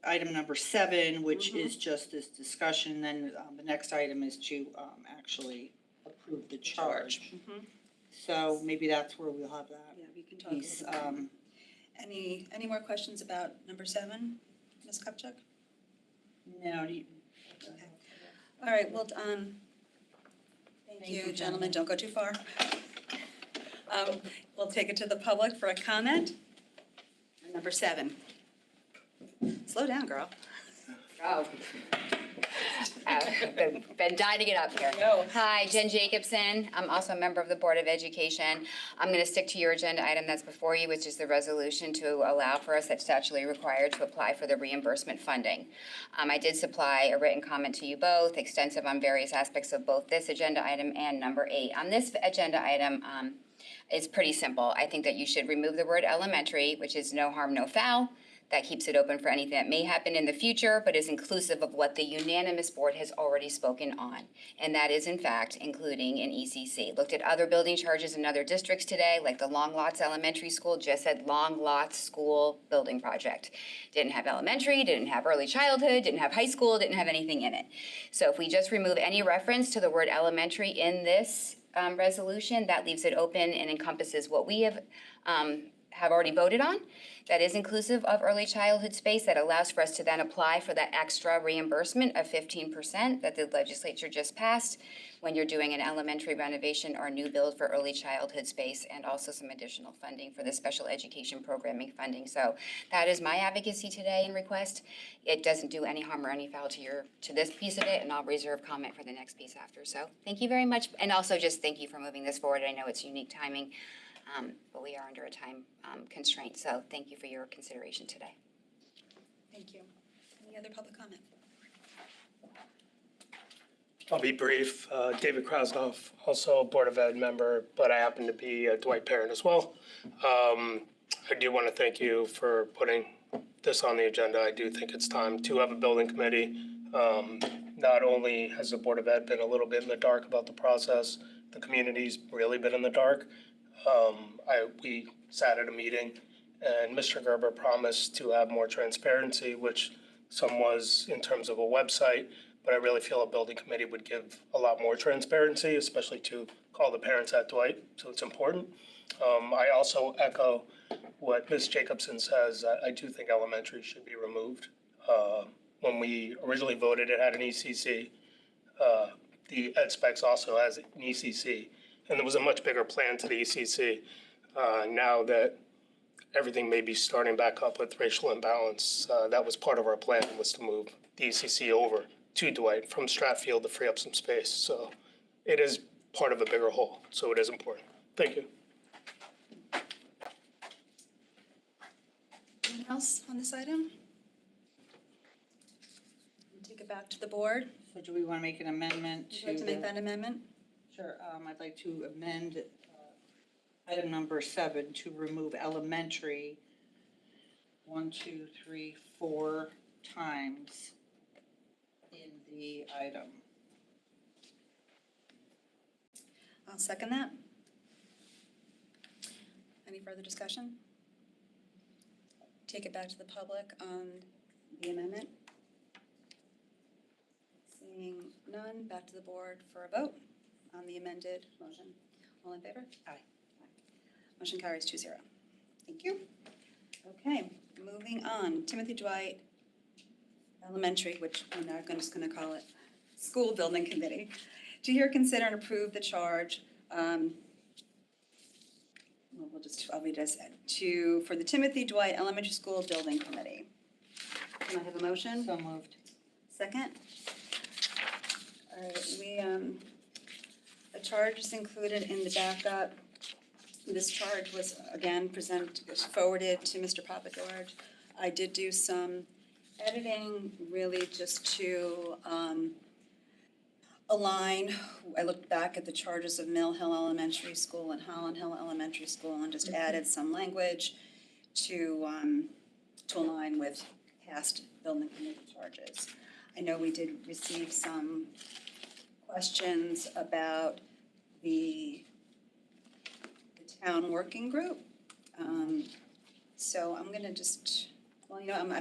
item number 7, which is just this discussion, then the next item is to actually approve the charge. So maybe that's where we'll have that Yeah, we can talk. piece. Any more questions about number 7, Ms. Kupchak? No, do you? All right, well, thank you, gentlemen, don't go too far. We'll take it to the public for a comment. Number 7. Slow down, girl. Oh. Been dying to get up here. No. Hi, Jen Jacobson. I'm also a member of the Board of Education. I'm going to stick to your agenda item that's before you, which is the resolution to allow for us that's statutorily required to apply for the reimbursement funding. I did supply a written comment to you both, extensive on various aspects of both this agenda item and number 8. On this agenda item, it's pretty simple. I think that you should remove the word elementary, which is no harm, no foul. That keeps it open for anything that may happen in the future, but is inclusive of what the unanimous board has already spoken on. And that is, in fact, including an ECC. Looked at other building charges in other districts today, like the Long Lots Elementary School just said Long Lots School Building Project. Didn't have elementary, didn't have early childhood, didn't have high school, didn't have anything in it. So if we just remove any reference to the word elementary in this resolution, that leaves it open and encompasses what we have already voted on. That is inclusive of early childhood space, that allows for us to then apply for that extra reimbursement of 15% that the legislature just passed when you're doing an elementary renovation or new build for early childhood space, and also some additional funding for the special education programming funding. So that is my advocacy today and request. It doesn't do any harm or any foul to this piece of it, and I'll reserve comment for the next piece after. So thank you very much, and also just thank you for moving this forward. I know it's unique timing. But we are under a time constraint, so thank you for your consideration today. Thank you. Any other public comment? I'll be brief. David Krasnoff, also a Board of Ed member, but I happen to be a Dwight parent as well. I do want to thank you for putting this on the agenda. I do think it's time to have a building committee. Not only has the Board of Ed been a little bit in the dark about the process, the community's really been in the dark. We sat at a meeting and Mr. Gerber promised to have more transparency, which some was in terms of a website, but I really feel a building committee would give a lot more transparency, especially to call the parents at Dwight, so it's important. I also echo what Ms. Jacobson says. I do think elementary should be removed. When we originally voted, it had an ECC. The ed specs also has an ECC. And there was a much bigger plan to the ECC. Now that everything may be starting back up with racial imbalance, that was part of our plan, was to move the ECC over to Dwight from Stratfield to free up some space. So it is part of a bigger whole, so it is important. Thank you. Anyone else on this item? Take it back to the board. So do we want to make an amendment Would to? you like to make that amendment? Sure, I'd like to amend item number 7 to remove elementary 1, 2, 3, 4 times in the item. I'll second that. Any further discussion? Take it back to the public on the amendment. Seeing none, back to the board for a vote on the amended motion. All in favor? Aye. Motion carries 2-0. Thank you. Okay, moving on. Timothy Dwight Elementary, which we're now just going to call it School Building Committee. To hear, consider, and approve the charge. I'll read it as for the Timothy Dwight Elementary School Building Committee. Can I have a motion? So moved. Second? All right, a charge is included in the backup. This charge was, again, forwarded to Mr. Papageorge. I did do some editing, really just to align. I looked back at the charges of Mill Hill Elementary School and Holland Hill Elementary School and just added some language to align with past building committee charges. I know we did receive some questions about the town working group. So I'm gonna just,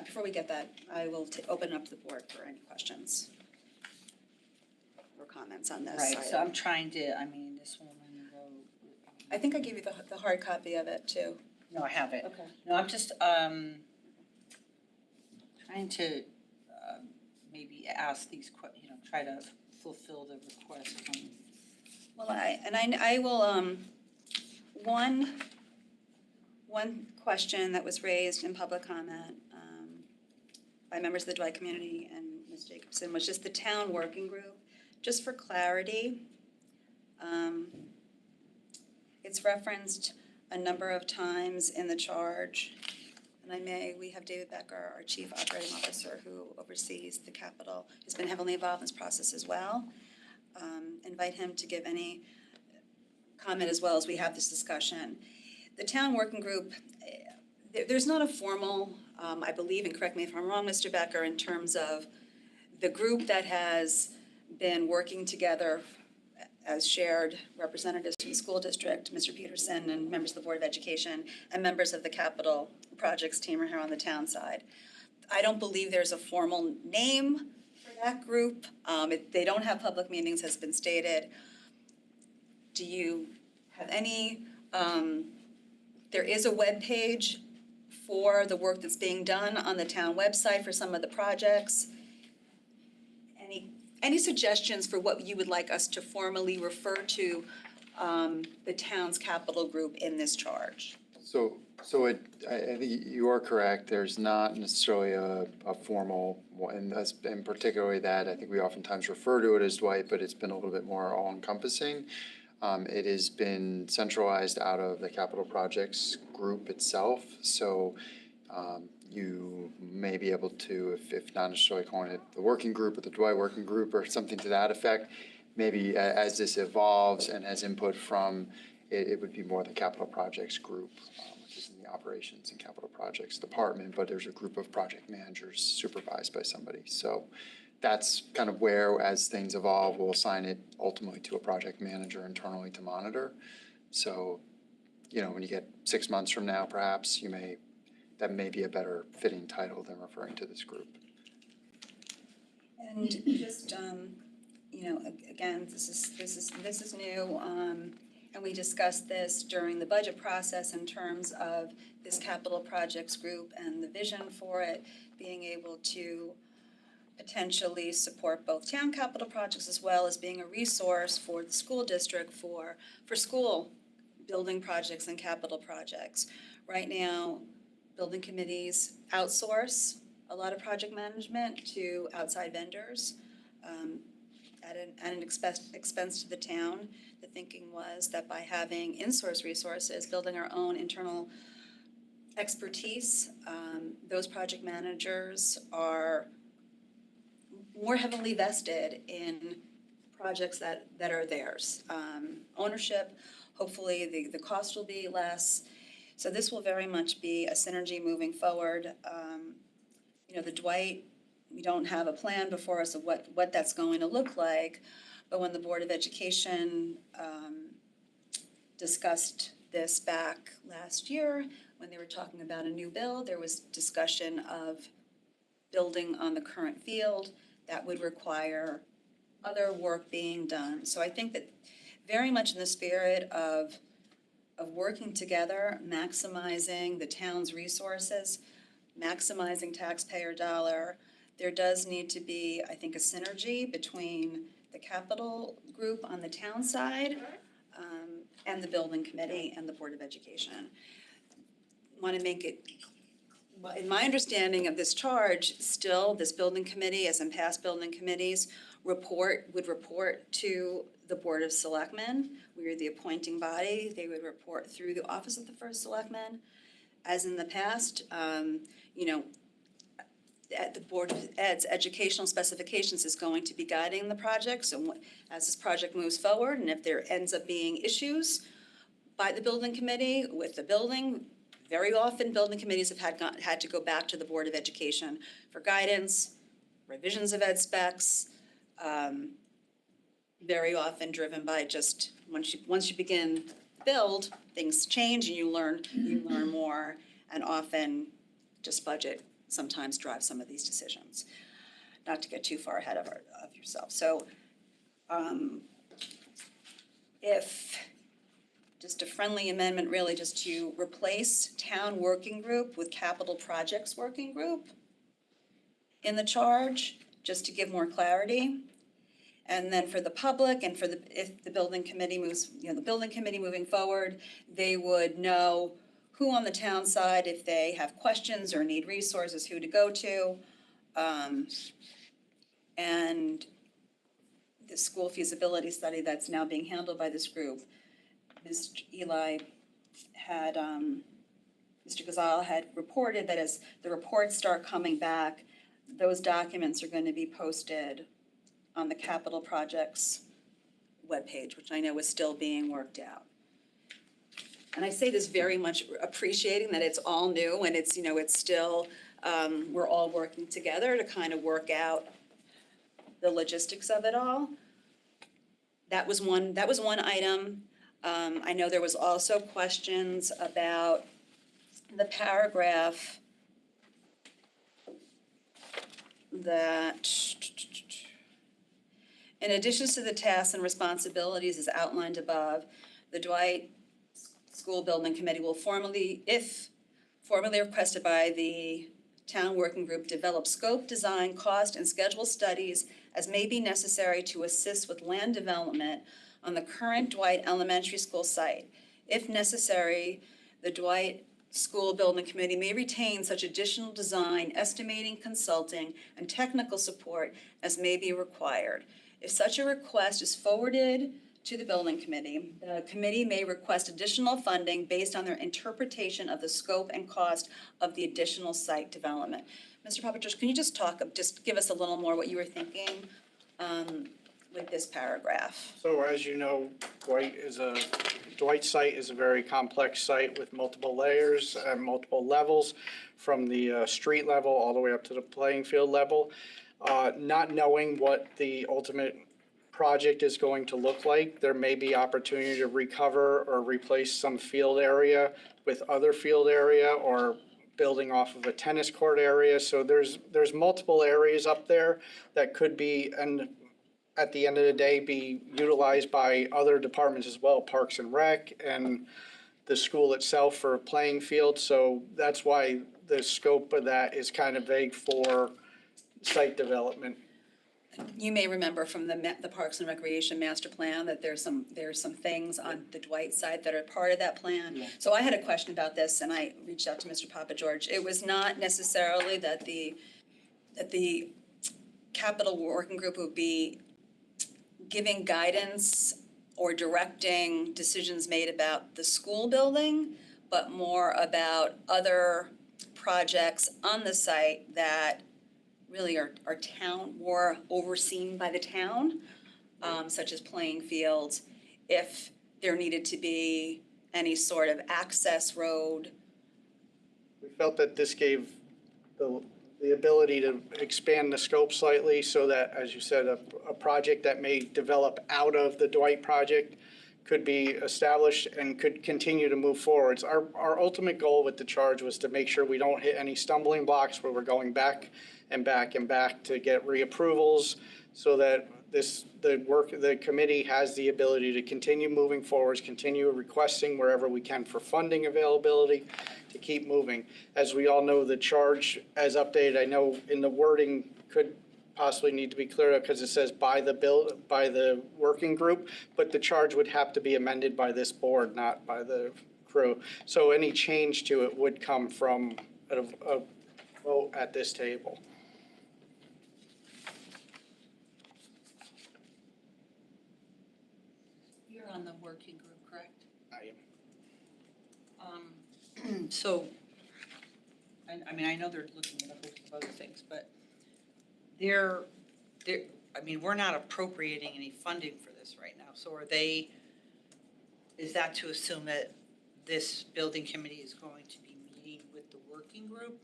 before we get that, I will open up the board for any questions or comments on this. Right, so I'm trying to, this woman wrote. I think I gave you the hard copy of it too. No, I have it. Okay. No, I'm just, trying to, maybe ask these try to fulfill the request from. Well, I will, one question that was raised in public comment by members of the Dwight community and Ms. Jacobson was just the town working group. Just for clarity, it's referenced a number of times in the charge. And we have David Becker, our Chief Operating Officer, who oversees the Capitol, has been heavily involved in this process as well. Invite him to give any comment as well as we have this discussion. The town working group, there's not a formal, I believe, and correct me if I'm wrong, Mr. Becker, in terms of the group that has been working together as shared representatives from the school district, Mr. Peterson and members of the Board of Education, and members of the capital projects team are here on the town side. I don't believe there's a formal name for that group. They don't have public meetings, has been stated. Do you have any, there is a webpage for the work that's being done on the town website for some of the projects. Any suggestions for what you would like us to formally refer to the town's capital group in this charge? I think you are correct. There's not necessarily a formal one, and particularly that I think we oftentimes refer to it as Dwight, but it's been a little bit more all-encompassing. It has been centralized out of the capital projects group itself, so you may be able to, if not necessarily calling it the working group or the Dwight working group or something to that effect, maybe as this evolves and has input from it would be more the capital projects group, which is in the operations and capital projects department, but there's a group of project managers supervised by somebody. So that's kind of where, as things evolve, we'll assign it ultimately to a project manager internally to monitor. So, when you get 6 months from now, perhaps that may be a better fitting title than referring to this group. And just, again, this is new, and we discussed this during the budget process in terms of this capital projects group and the vision for it being able to potentially support both town capital projects as well as being a resource for the school district for school building projects and capital projects. Right now, building committees outsource a lot of project management to outside vendors at an expense to the town. The thinking was that by having in-source resources, building our own internal expertise, those project managers are more heavily vested in projects that are theirs. Ownership, hopefully the cost will be less. So this will very much be a synergy moving forward. The Dwight, we don't have a plan before us of what that's going to look like, but when the Board of Education discussed this back last year, when they were talking about a new build, there was discussion of building on the current field that would require other work being done. So I think that very much in the spirit of working together, maximizing the town's resources, maximizing taxpayer dollar, there does need to be, I think, a synergy between the capital group on the town side, and the building committee and the Board of Education. Want to make it, in my understanding of this charge, still, this building committee, as in past building committees, would report to the Board of Selectmen. We are the appointing body. They would report through the Office of the First Selectman. As in the past, at the Board of Ed's educational specifications is going to be guiding the project. So as this project moves forward, and if there ends up being issues by the building committee with the building, very often building committees have had to go back to the Board of Education for guidance, revisions of ed specs, very often driven by just once you begin build, things change and you learn more, and often just budget sometimes drives some of these decisions. Not to get too far ahead of yourself. So if just a friendly amendment, really just to replace town working group with capital projects working group in the charge, just to give more clarity. And then for the public and if the building committee moves, the building committee moving forward, they would know who on the town side, if they have questions or need resources, who to go to. And the school feasibility study that's now being handled by this group, Mr. Gazal had reported that as the reports start coming back, those documents are going to be posted on the capital projects webpage, which I know is still being worked out. And I say this very much appreciating that it's all new and it's, it's still, we're all working together to kind of work out the logistics of it all. That was one item. I know there was also questions about the paragraph that, in addition to the tasks and responsibilities as outlined above, the Dwight School Building Committee will formally requested by the town working group, develop scope, design, cost, and schedule studies as may be necessary to assist with land development on the current Dwight Elementary School site. If necessary, the Dwight School Building Committee may retain such additional design, estimating, consulting, and technical support as may be required. If such a request is forwarded to the building committee, the committee may request additional funding based on their interpretation of the scope and cost of the additional site development. Mr. Papageorge, can you just give us a little more what you were thinking with this paragraph? So as you know, Dwight site is a very complex site with multiple layers and multiple levels, from the street level all the way up to the playing field level. Not knowing what the ultimate project is going to look like, there may be opportunity to recover or replace some field area with other field area, or building off of a tennis court area. So there's multiple areas up there that could be, and at the end of the day, be utilized by other departments as well, Parks and Rec and the school itself for a playing field. So that's why the scope of that is kind of vague for site development. You may remember from the Parks and Recreation Master Plan that there's some things on the Dwight side that are part of that plan. Yeah. So I had a question about this, and I reached out to Mr. Papageorge. It was not necessarily that the capital working group would be giving guidance or directing decisions made about the school building, but more about other projects on the site that really are town, more overseen by the town, such as playing fields, if there needed to be any sort of access road. We felt that this gave the ability to expand the scope slightly so that, as you said, a project that may develop out of the Dwight project could be established and could continue to move forwards. Our ultimate goal with the charge was to make sure we don't hit any stumbling blocks where we're going back and back and back to get reapprovals, so that the committee has the ability to continue moving forwards, continue requesting wherever we can for funding availability to keep moving. As we all know, the charge as updated, I know in the wording could possibly need to be cleared up because it says by the working group, but the charge would have to be amended by this board, not by the crew. So any change to it would come from a vote at this table. You're on the working group, correct? I am. So, I mean, I know they're looking at a host of other things, but they're, I mean, we're not appropriating any funding for this right now, so are they, is that to assume that this building committee is going to be meeting with the working group?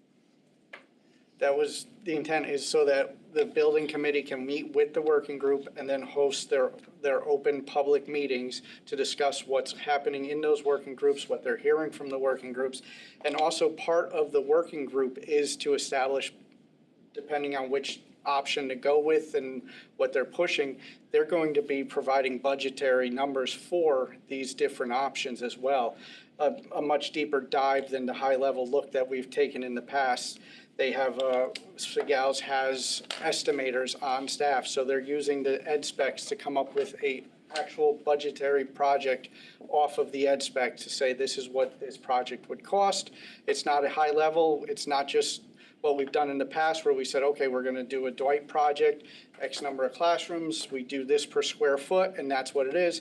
That was, the intent is so that the building committee can meet with the working group and then host their open public meetings to discuss what's happening in those working groups, what they're hearing from the working groups. And also part of the working group is to establish, depending on which option to go with and what they're pushing, they're going to be providing budgetary numbers for these different options as well. A much deeper dive than the high-level look that we've taken in the past. They have, Segals has estimators on staff, so they're using the ed specs to come up with a actual budgetary project off of the ed spec to say this is what this project would cost. It's not a high level, it's not just what we've done in the past where we said, okay, we're gonna do a Dwight project, X number of classrooms, we do this per square foot, and that's what it is.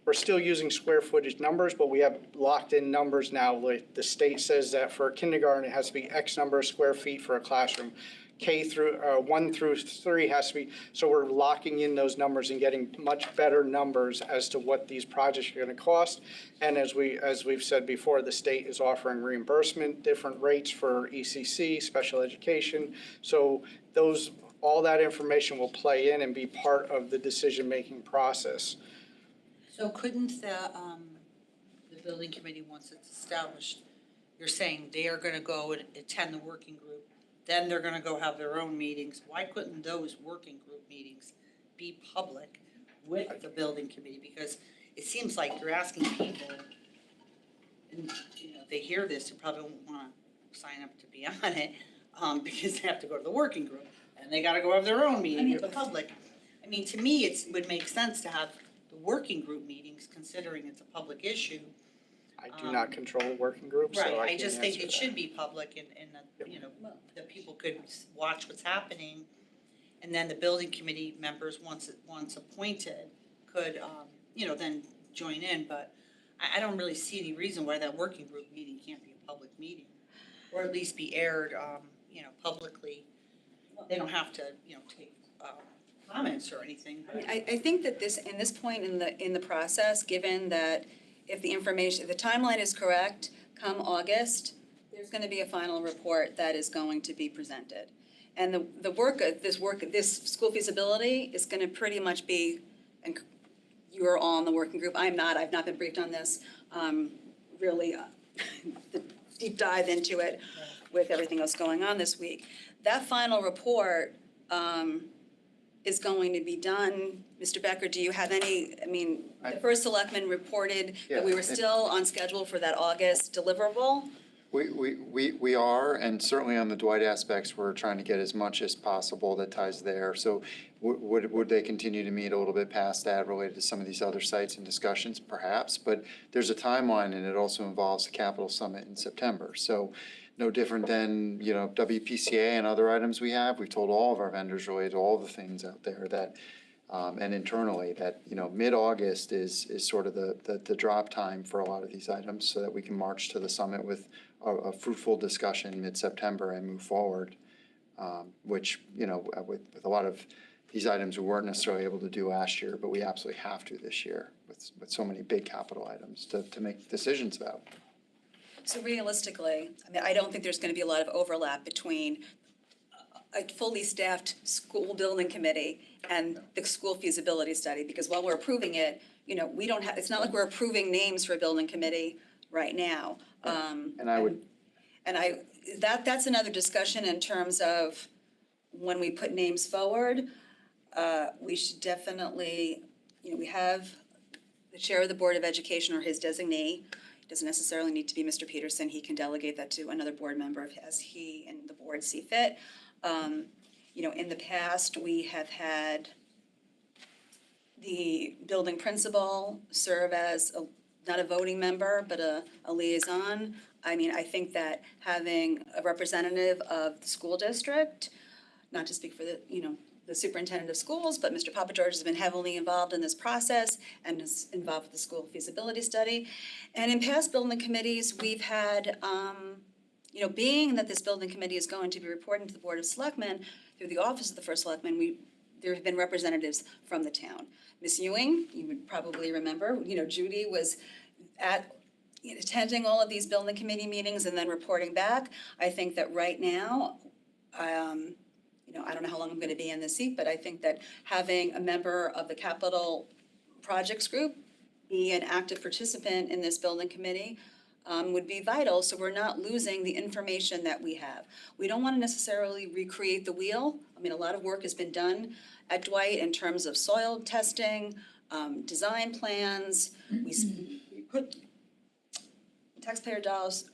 We're still using square footage numbers, but we have locked in numbers now. Like the state says that for kindergarten, it has to be X number of square feet for a classroom. K through 1 through 3 has to be, so we're locking in those numbers and getting much better numbers as to what these projects are gonna cost. And as we've said before, the state is offering reimbursement, different rates for ECC, special education. So all that information will play in and be part of the decision-making process. So couldn't the building committee, once it's established, you're saying they are gonna go and attend the working group, then they're gonna go have their own meetings. Why couldn't those working group meetings be public with the building committee? Because it seems like you're asking people, and, you know, they hear this, they probably won't wanna sign up to be on it, because they have to go to the working group, and they gotta go have their own meeting with the public. I mean, to me, it would make sense to have the working group meetings, considering it's a public issue. I do not control the working group, so I Right, can't I just think answer it that. should be public and that, you know, that people could watch what's happening. And then the building committee members, once appointed, could, you know, then join in, but I don't really see any reason why that working group meeting can't be a public meeting. Or at least be aired, you know, publicly. They don't have to, you know, take, comments or anything. I think that in this point in the process, given that if the timeline is correct, come August, there's gonna be a final report that is going to be presented. And this school feasibility is gonna pretty much be, and you are all in the working group, I've not been briefed on this, really, the deep dive into it with everything else going on this week. That final report, is going to be done. Mr. Becker, do you have any, the first selectman reported that we were still on schedule for that August deliverable? We are, and certainly on the Dwight aspects, we're trying to get as much as possible that ties there. So would they continue to meet a little bit past that related to some of these other sites and discussions? Perhaps, but there's a timeline and it also involves the Capital Summit in September. So no different than, you know, WPCA and other items we have. We've told all of our vendors related to all the things out there that, and internally, that, you know, mid-August is sort of the drop time for a lot of these items so that we can march to the summit with a fruitful discussion mid-September and move forward, which, you know, with a lot of these items we weren't necessarily able to do last year, but we absolutely have to this year with so many big capital items to make decisions about. So realistically, I don't think there's gonna be a lot of overlap between a fully staffed school building committee and the school feasibility study, because while we're approving it, you know, we don't have, it's not like we're approving names for a building committee right now. That's another discussion in terms of when we put names forward. We should definitely, you know, we have the chair of the Board of Education or his designee. Doesn't necessarily need to be Mr. Peterson. He can delegate that to another board member as he and the board see fit. In the past, we have had the building principal serve as not a voting member, but a liaison. I mean, I think that having a representative of the school district, not to speak for the superintendent of schools, but Mr. Papageorge has been heavily involved in this process and is involved with the school feasibility study. And in past building committees, we've had, being that this building committee is going to be reporting to the Board of Selectmen through the Office of the First Selectman, there have been representatives from the town. Ms. Ewing, you would probably remember, Judy was attending all of these building committee meetings and then reporting back. I think that right now, I don't know how long I'm gonna be in this seat, but I think that having a member of the capital projects group be an active participant in this building committee would be vital, so we're not losing the information that we have. We don't wanna necessarily recreate the wheel. I mean, a lot of work has been done at Dwight in terms of soil testing, design plans. We put taxpayer dollars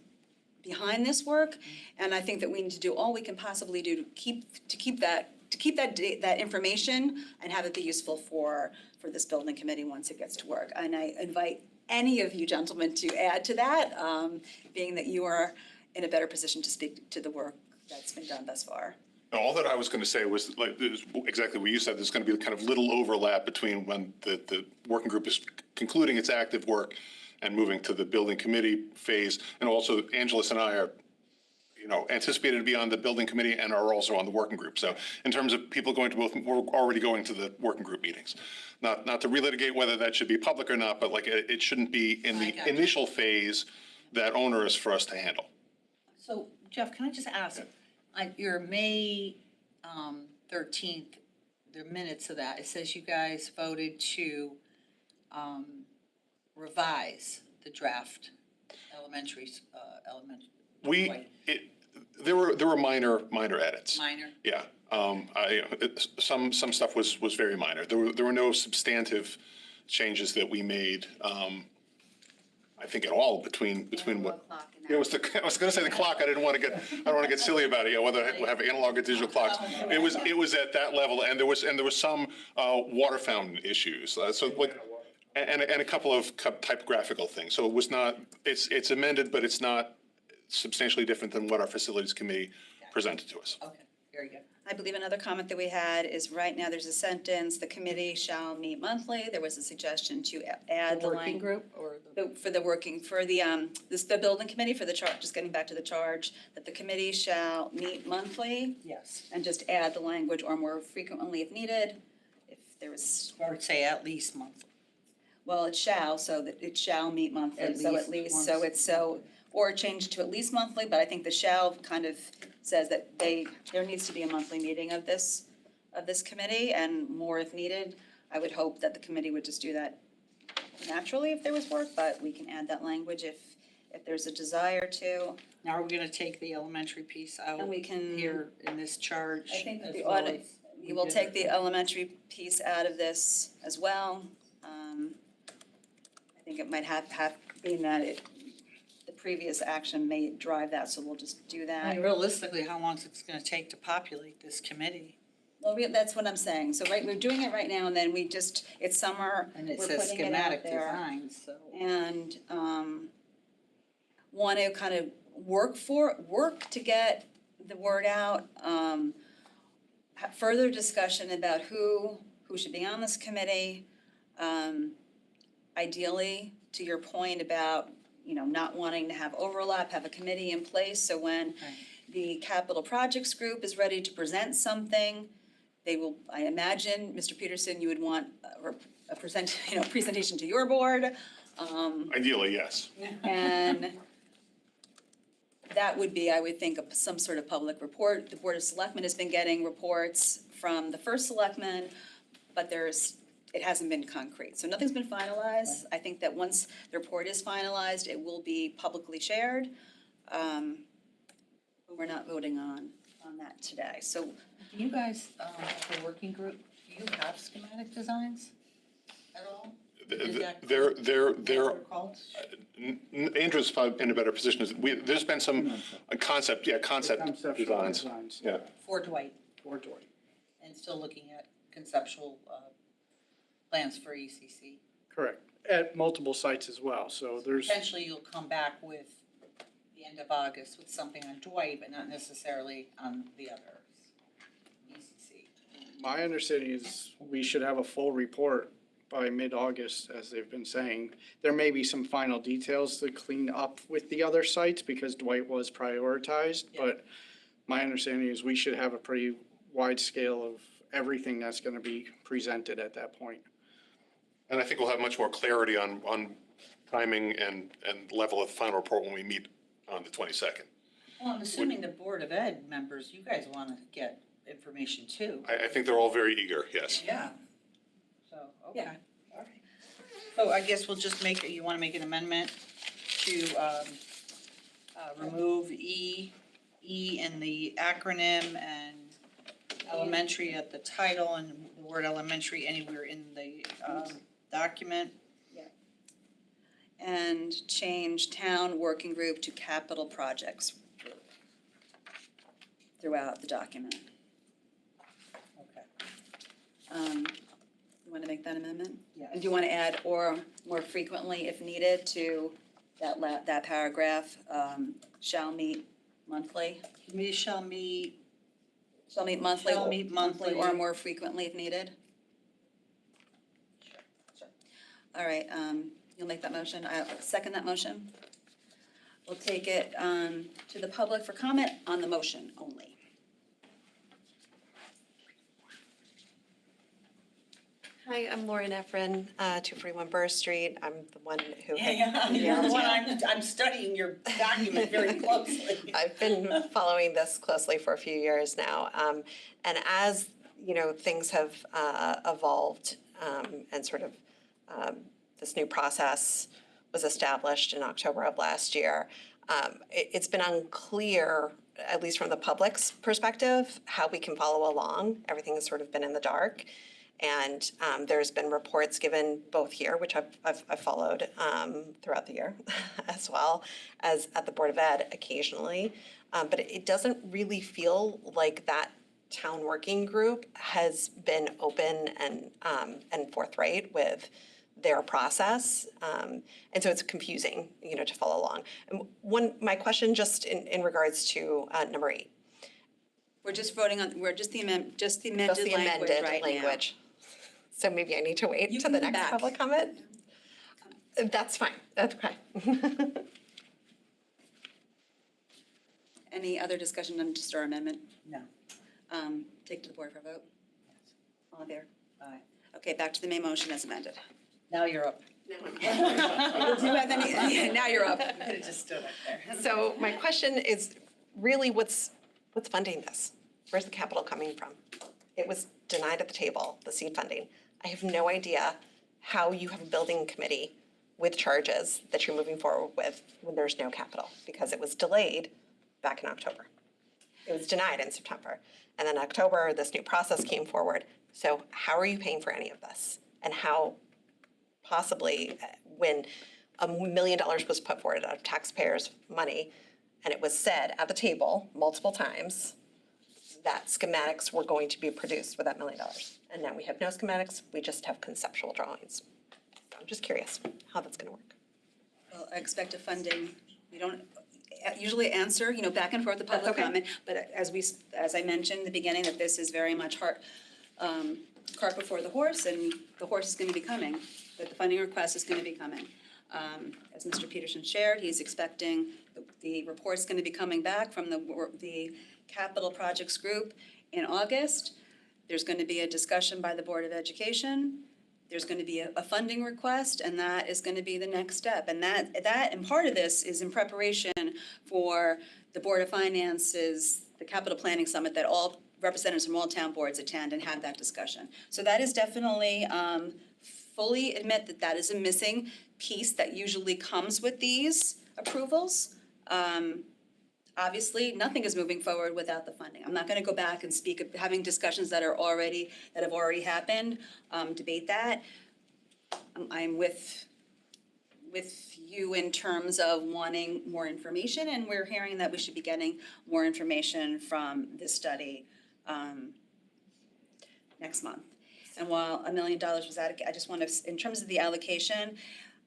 behind this work, and I think that we need to do all we can possibly do to keep that information and have it be useful for this building committee once it gets to work. And I invite any of you gentlemen to add to that, being that you are in a better position to speak to the work that's been done thus far. All that I was going to say was exactly what you said. There's going to be kind of little overlap between when the working group is concluding its active work and moving to the building committee phase. And also, Angeles and I are, anticipated to be on the building committee and are also on the working group. So in terms of people going to both, we're already going to the working group meetings. Not to relitigate whether that should be public or not, but it shouldn't be in the initial phase that onerous for us to handle. So Jeff, can I just ask, your May 13th, the minutes of that, it says you guys voted to revise the draft elementary. There were minor edits. Minor? Yeah. Some stuff was very minor. There were no substantive changes that we made. I think at all between what. I was going to say the clock. I don't want to get silly about it. Whether we have analog or digital clocks. It was at that level, and there was some water fountain issues. And a couple of typographical things. So it was not. It's amended, but it's not substantially different than what our facilities committee presented to us. Okay, very good. I believe another comment that we had is right now there's a sentence, the committee shall meet monthly. There was a suggestion to add the working group or the building committee for the charge, just getting back to the charge, that the committee shall meet monthly yes, and just add the language or more frequently if needed. If there was, or say at least monthly. well, it shall, so that it shall meet monthly, so at least, so it's so, or change to at least monthly, but I think the shall kind of says that there needs to be a monthly meeting of this committee and more if needed. I would hope that the committee would just do that naturally if there was work, but we can add that language if there's a desire to. Now are we gonna take the elementary piece out And we can- here in this charge? I think that as the well audit, as you we will did take it the for- elementary piece out of this as well. I think it might have been that the previous action may drive that, so we'll just do I that. mean, realistically, how long is it gonna take to populate this committee? Well, that's what I'm saying. So we're doing it right now and then it's summer, And it we're says putting it out schematic there. design, so. And want to kind of work to get the word out. Have further discussion about who should be on this committee. Ideally, to your point about, not wanting to have overlap, have a committee in place, so when the capital projects group is ready to present something, they will, I imagine, Mr. Peterson, you would want a presentation to your board. Ideally, yes. And that would be, I would think, some sort of public report. The Board of Selectmen has been getting reports from the first selectman, but it hasn't been concrete. So nothing's been finalized. I think that once the report is finalized, it will be publicly shared. But we're not voting on that today. So Do you guys, the working group, do you have schematic designs at all? They're Andrew's probably in a better position. There's been some concept designs. Yeah. For Dwight? for Dwight. And still looking at conceptual plans for ECC. Correct, at multiple sites as well, so there's, Potentially you'll come back with the end of August with something on Dwight, but not necessarily on the others. ECC. my understanding is we should have a full report by mid-August, as they've been saying. There may be some final details to clean up with the other sites because Dwight was prioritized, but my understanding is we should have a pretty wide scale of everything that's gonna be presented at that point. And I think we'll have much more clarity on timing and level of the final report when we meet on the 22nd. Well, I'm assuming the Board of Ed members, you guys want to get information too. I think they're all very eager, yes. Yeah. So, okay, Yeah. all right. So I guess we'll just you want to make an amendment to remove E in the acronym and elementary at the title and the word elementary anywhere in the document. And change town working group to capital projects group throughout the document. Okay. You want to make that amendment? Yeah. And do you want to add or more frequently if needed to that paragraph, shall meet monthly? Committee shall meet. Shall meet monthly. Shall meet monthly. Or more frequently if needed? Sure. All right, you'll make that motion. I'll second that motion. We'll take it to the public for comment on the motion only. Hi, I'm Lauren Efren, 241 Burr Street. I'm the one who You're the one I'm studying your document very closely. I've been following this closely for a few years now. And as, things have evolved and sort of this new process was established in October of last year, it's been unclear, at least from the public's perspective, how we can follow along. Everything has sort of been in the dark. And there's been reports given both here, which I've followed throughout the year, as well as at the Board of Ed occasionally. But it doesn't really feel like that town working group has been open and forthright with their process. And so it's confusing, to follow along. And my question just in regards to number 8. We're just voting on, the amended language right now. So maybe I need to wait You to can the come next back. public comment? That's fine, that's okay. Any other discussion on just our amendment? No. Take to the board for a vote. All in favor? Aye. Okay, back to the main motion as amended. Now you're up. Do you have any, now you're up. You could have just stood up there. So my question is really what's funding this? Where's the capital coming from? It was denied at the table, the seed funding. I have no idea how you have a building committee with charges that you're moving forward with when there's no capital, because it was delayed back in October. It was denied in September. And then October, this new process came forward. So how are you paying for any of this? And how possibly, when $1 million was put forward out of taxpayers' money, and it was said at the table multiple times that schematics were going to be produced with that $1 million. And now we have no schematics, we just have conceptual drawings. So I'm just curious how that's gonna work. Well, I expect a funding, we don't usually answer, back and forth the public okay. comment, but as I mentioned in the beginning, that this is very much cart before the horse, and the horse is gonna be coming, that the funding request is gonna be coming. As Mr. Peterson shared, he's expecting the report's gonna be coming back from the capital projects group in August. There's gonna be a discussion by the Board of Education. There's gonna be a funding request, and that is gonna be the next step. And and part of this is in preparation for the Board of Finance's, the Capital Planning Summit, that all representatives from all town boards attend and have that discussion. So that is definitely, fully admit that is a missing piece that usually comes with these approvals. Obviously, nothing is moving forward without the funding. I'm not gonna go back and speak of having discussions that have already happened, debate that. I'm with you in terms of wanting more information, and we're hearing that we should be getting more information from this study next month. And while $1 million was adequate, I just want to, in terms of the allocation,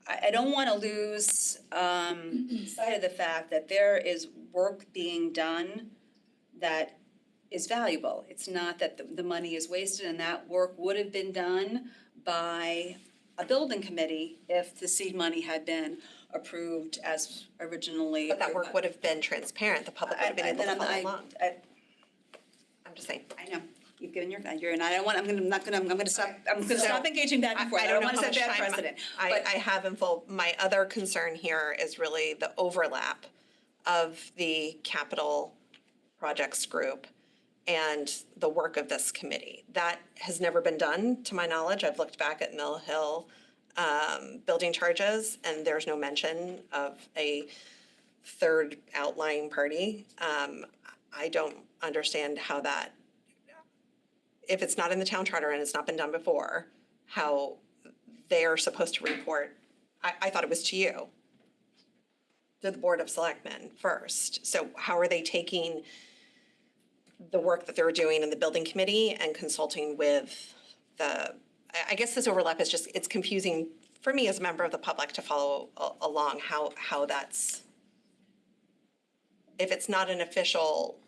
I don't want to lose sight of the fact that there is work being done that is valuable. It's not that the money is wasted, and that work would have been done by a building committee if the seed money had been approved as originally. But that work would have been transparent, the public would have been able to follow along. I'm just saying. I know, you've given your, and I don't want, I'm gonna stop engaging back and forth. I don't want to set bad precedent. But I have in full, my other concern here is really the overlap of the capital projects group and the work of this committee. That has never been done, to my knowledge. I've looked back at Mill Hill building charges, and there's no mention of a third outlying party. I don't understand how that, if it's not in the town charter and it's not been done before, how they are supposed to report. I thought it was to you, to the Board of Selectmen first. So how are they taking the work that they're doing in the building committee and consulting with I guess this overlap is just, it's confusing for me as a member of the public to follow along how that's, if it's not an official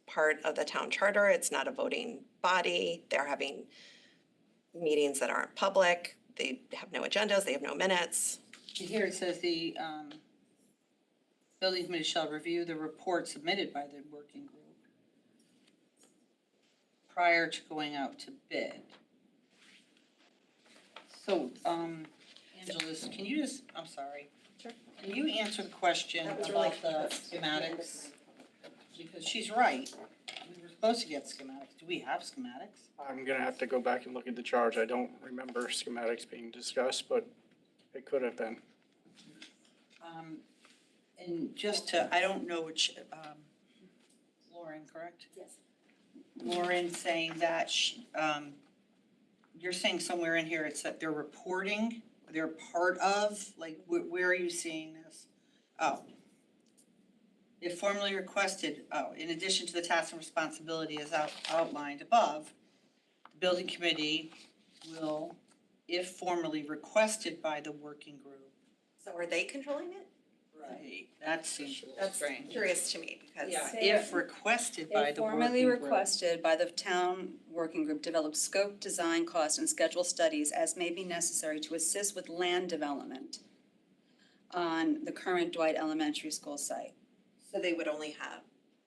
part of the town charter, it's not a voting body, they're having meetings that aren't public, they have no agendas, they have no minutes. Here it says the building committee shall review the report submitted by the working group prior to going out to bid. So, Angeles, can you just, I'm sorry. Sure. Can you answer the question That was about really- the schematics? Because she's right, we were supposed to get schematics. Do we have schematics? I'm gonna have to go back and look at the charge. I don't remember schematics being discussed, but it could have been. And just to, I don't know which, Lauren, correct? Yes. Lauren saying that you're saying somewhere in here it's that they're reporting, they're part of, like, where are you seeing this? Oh. If formally requested, in addition to the tasks and responsibility as outlined above, the building committee will, if formally requested by the working group. So are they controlling it? Right. That seems That's strange. curious to me because. Yeah, if requested by If the working formally group. requested by the town working group, develop scope, design, cost, and schedule studies as may be necessary to assist with land development on the current Dwight Elementary School site. So they would only have,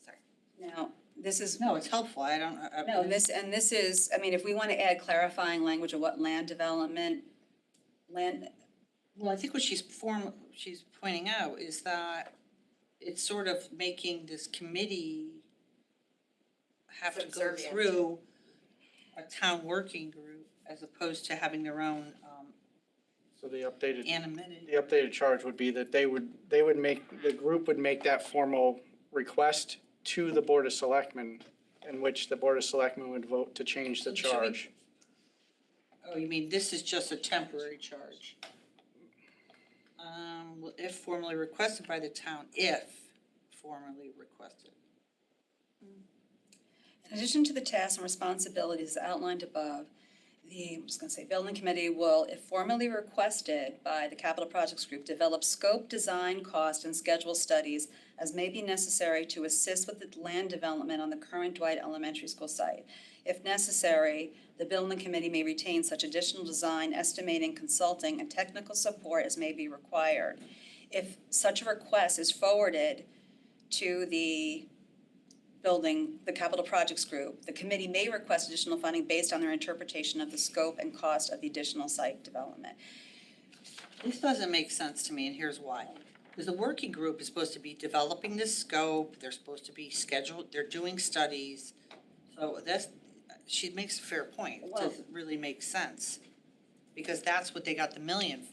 sorry. Now, this is. No, it's helpful, I don't. No, this is, I mean, if we want to add clarifying language of what land development, Well, I think what she's pointing out is that it's sort of making this committee have to go Subservient. through a town working group as opposed to having their own So the updated. anonymity. The updated charge would be that the group would make that formal request to the Board of Selectmen, in which the Board of Selectmen would vote to change the So should we- charge. Oh, you mean this is just a temporary charge? Well, if formally requested by the town, if formally requested. in addition to the tasks and responsibilities outlined above, I'm just gonna say, building committee will, if formally requested by the capital projects group, develop scope, design, cost, and schedule studies as may be necessary to assist with the land development on the current Dwight Elementary School site. If necessary, the building committee may retain such additional design, estimating, consulting, and technical support as may be required. If such a request is forwarded to the capital projects group, the committee may request additional funding based on their interpretation of the scope and cost of the additional site development. This doesn't make sense to me, and here's why. Because the working group is supposed to be developing this scope, they're supposed to be scheduled, they're doing studies. So she makes a fair point, it doesn't really make sense. Because that's what they got the $1 million for.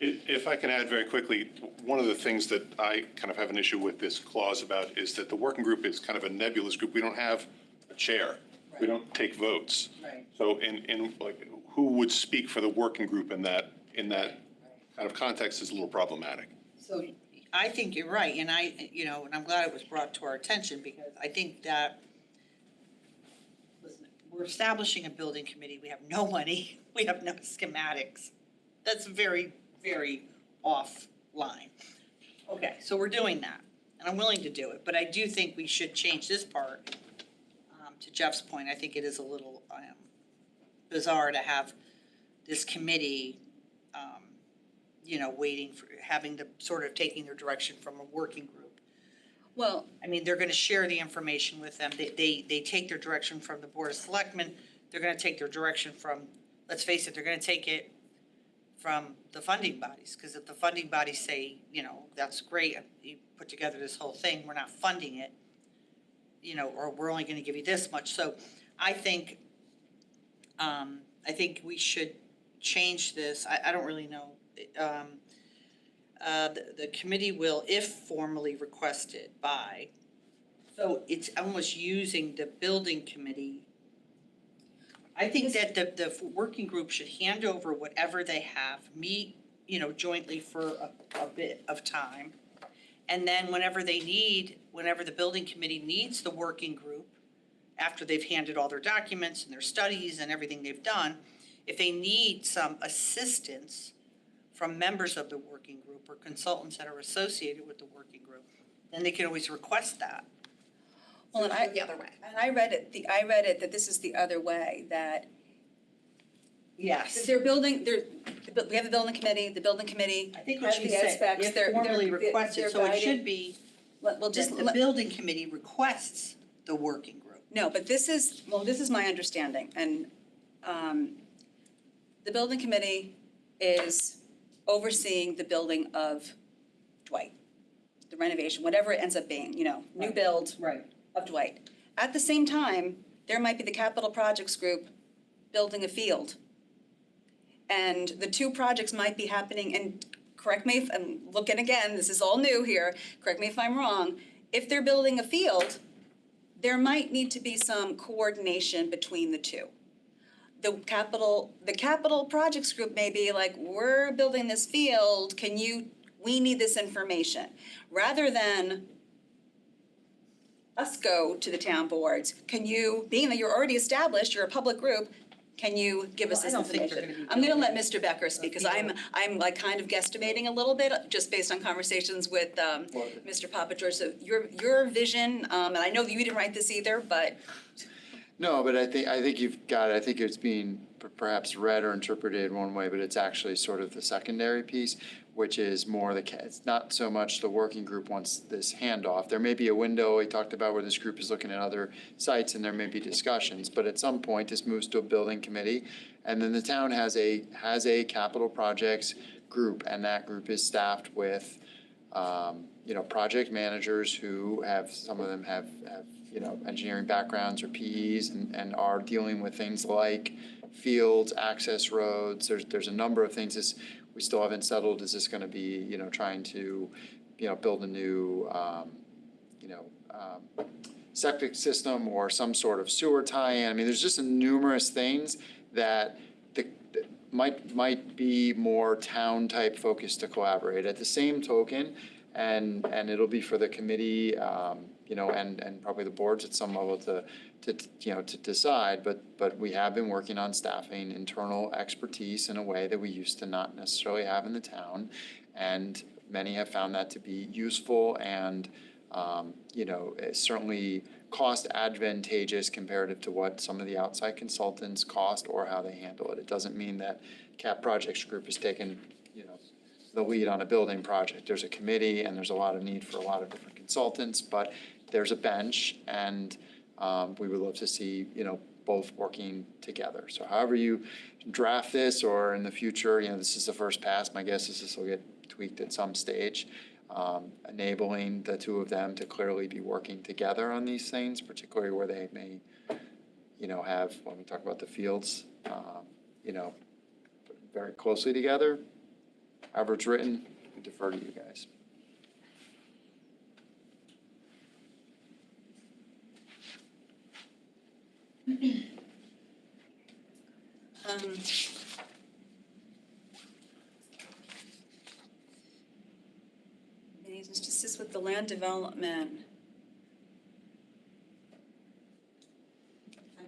If I can add very quickly, one of the things that I kind of have an issue with this clause about is that the working group is kind of a nebulous group. We don't have a chair. We don't take votes. Right. So in like, who would speak for the working group in that kind of context is a little problematic. So I think you're right, and and I'm glad it was brought to our attention, because I think that we're establishing a building committee, we have no money, we have no schematics. That's very, very offline. Okay, so we're doing that, and I'm willing to do it, but I do think we should change this part. To Jeff's point, I think it is a little bizarre to have this committee, waiting for, having to sort of taking their direction from a working group. Well, I mean, they're gonna share the information with them. They take their direction from the Board of Selectmen. They're gonna take their direction from, let's face it, they're gonna take it from the funding bodies. Because if the funding bodies say, that's great, you put together this whole thing, we're not funding it, or we're only gonna give you this much. So I think we should change this. I don't really know. The committee will, if formally requested by, so it's almost using the building committee. I think that the working group should hand over whatever they have, meet, jointly for a bit of time. And then whenever the building committee needs the working group, after they've handed all their documents and their studies and everything they've done, if they need some assistance from members of the working group or consultants that are associated with the working group, then they can always request that. well, and The other way. I read it that this is the other way, that Yes. we have a building committee, the building committee I think what has she the ed said, specs, if they're formally requested, they're so it guided. should be We'll just, that the building committee requests the working group. no, but this is my understanding, and the building committee is overseeing the building of Dwight, the renovation, whatever it ends up being, new Right. build Right. of Dwight. At the same time, there might be the capital projects group building a field. And the two projects might be happening, and correct me if I'm looking again, this is all new here, correct me if I'm wrong. If they're building a field, there might need to be some coordination between the two. The capital projects group may be like, we're building this field, we need this information. Rather than us go to the town boards, being that you're already established, you're a public group, can you give us Well, I this don't think they're information? gonna be I'm gonna let building Mr. Becker speak, because field. I'm like kind of guesstimating a little bit, just based on conversations with Mr. Papageorge. So your vision, and I know that you didn't write this either, but No, but I think you've got it. I think it's being perhaps read or interpreted one way, but it's actually sort of the secondary piece, which is more it's not so much the working group wants this handoff. There may be a window we talked about where this group is looking at other sites and there may be discussions, but at some point this moves to a building committee. And then the town has a capital projects group, and that group is staffed with, project managers who some of them have engineering backgrounds or PEs and are dealing with things like fields, access roads. There's a number of things. We still haven't settled. Is this going to be, trying to, build a new, septic system or some sort of sewer tie-in? I mean, there's just numerous things that might be more town-type focused to collaborate. At the same token, and it'll be for the committee, and probably the boards at some level to decide, but we have been working on staffing internal expertise in a way that we used to not necessarily have in the town. And many have found that to be useful and, it's certainly cost advantageous comparative to what some of the outside consultants cost or how they handle it. It doesn't mean that Cap Projects Group has taken, the lead on a building project. There's a committee and there's a lot of need for a lot of different consultants, but there's a bench, and we would love to see, both working together. So however you draft this, or in the future, this is the first pass, my guess is this will get tweaked at some stage, enabling the two of them to clearly be working together on these things, particularly where they may, have, when we talk about the fields, very closely together. However it's written, we defer to you guys. Just assist with the land development.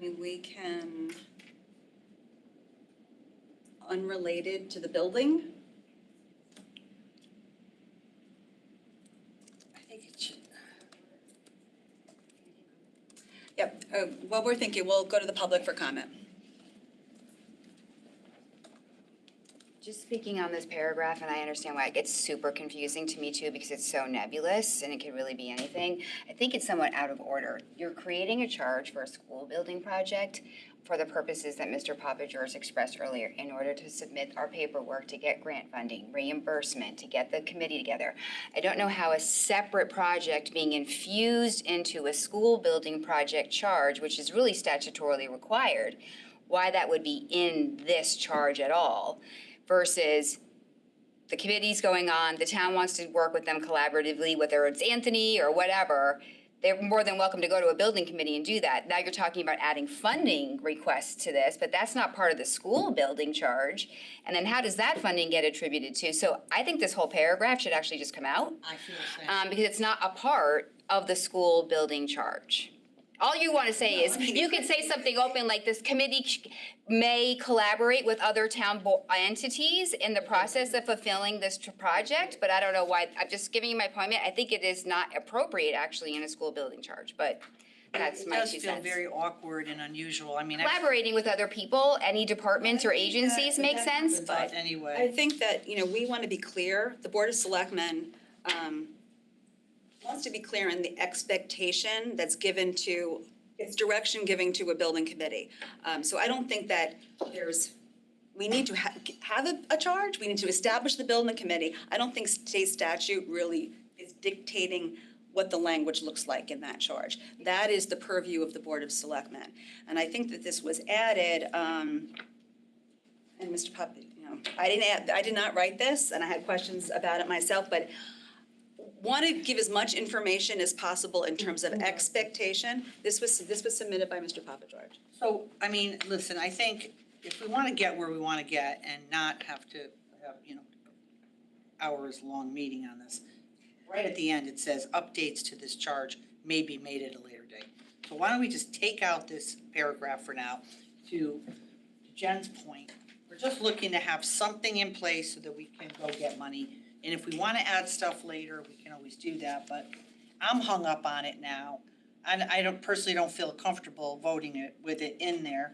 I mean, we can, unrelated to the building, I think it should. yep, what we're thinking, we'll go to the public for comment. Just speaking on this paragraph, and I understand why it gets super confusing to me too, because it's so nebulous and it could really be anything. I think it's somewhat out of order. You're creating a charge for a school building project for the purposes that Mr. Papageorge expressed earlier, in order to submit our paperwork to get grant funding, reimbursement, to get the committee together. I don't know how a separate project being infused into a school building project charge, which is really statutorily required, why that would be in this charge at all. Versus the committee's going on, the town wants to work with them collaboratively, whether it's Anthony or whatever, they're more than welcome to go to a building committee and do that. Now you're talking about adding funding requests to this, but that's not part of the school building charge. And then how does that funding get attributed to? So I think this whole paragraph should actually just come out, I feel the same. because it's not a part of the school building charge. All you want to say is, you can say something open like this committee may collaborate with other town entities in the process of fulfilling this project, but I don't know why, I'm just giving you my point. I think it is not appropriate actually in a school building charge, but that's my 2 cents. It does feel very awkward and unusual. I mean, Collaborating with other people, any departments or agencies makes sense, but. Anyway. I think that, we want to be clear, the Board of Selectmen wants to be clear in the expectation that's given to, it's direction giving to a building committee. So I don't think that we need to have a charge, we need to establish the building committee. I don't think state statute really is dictating what the language looks like in that charge. That is the purview of the Board of Selectmen. And I think that this was added, and Mr. Pop, I did not write this, and I had questions about it myself, but want to give as much information as possible in terms of expectation. This was submitted by Mr. Papageorge. So, I mean, listen, I think if we want to get where we want to get and not have to have, hours-long meeting on this, right at the end, it says updates to this charge may be made at a later date. So why don't we just take out this paragraph for now? To Jen's point, we're just looking to have something in place so that we can go get money. And if we want to add stuff later, we can always do that, but I'm hung up on it now. And I personally don't feel comfortable voting with it in there.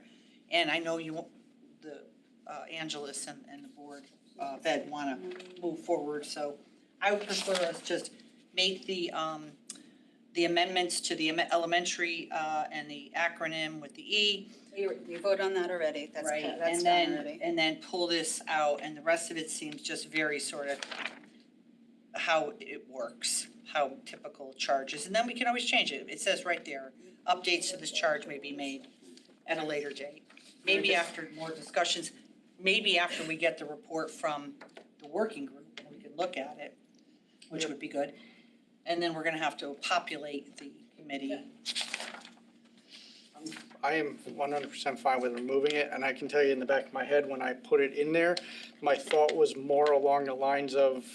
And I know Angelus and the board of ed want to move forward, so I would prefer us just make the amendments to the elementary and the acronym with the E. We voted on that already, that's Right, done already. and then pull this out, and the rest of it seems just very sort of how it works, how typical charges, and then we can always change it. It says right there, updates to this charge may be made at a later date. Maybe after more discussions, maybe after we get the report from the working group, we can look at it, which would be good. And then we're gonna have to populate the committee. I am 100% fine with removing it, and I can tell you in the back of my head, when I put it in there, my thought was more along the lines of,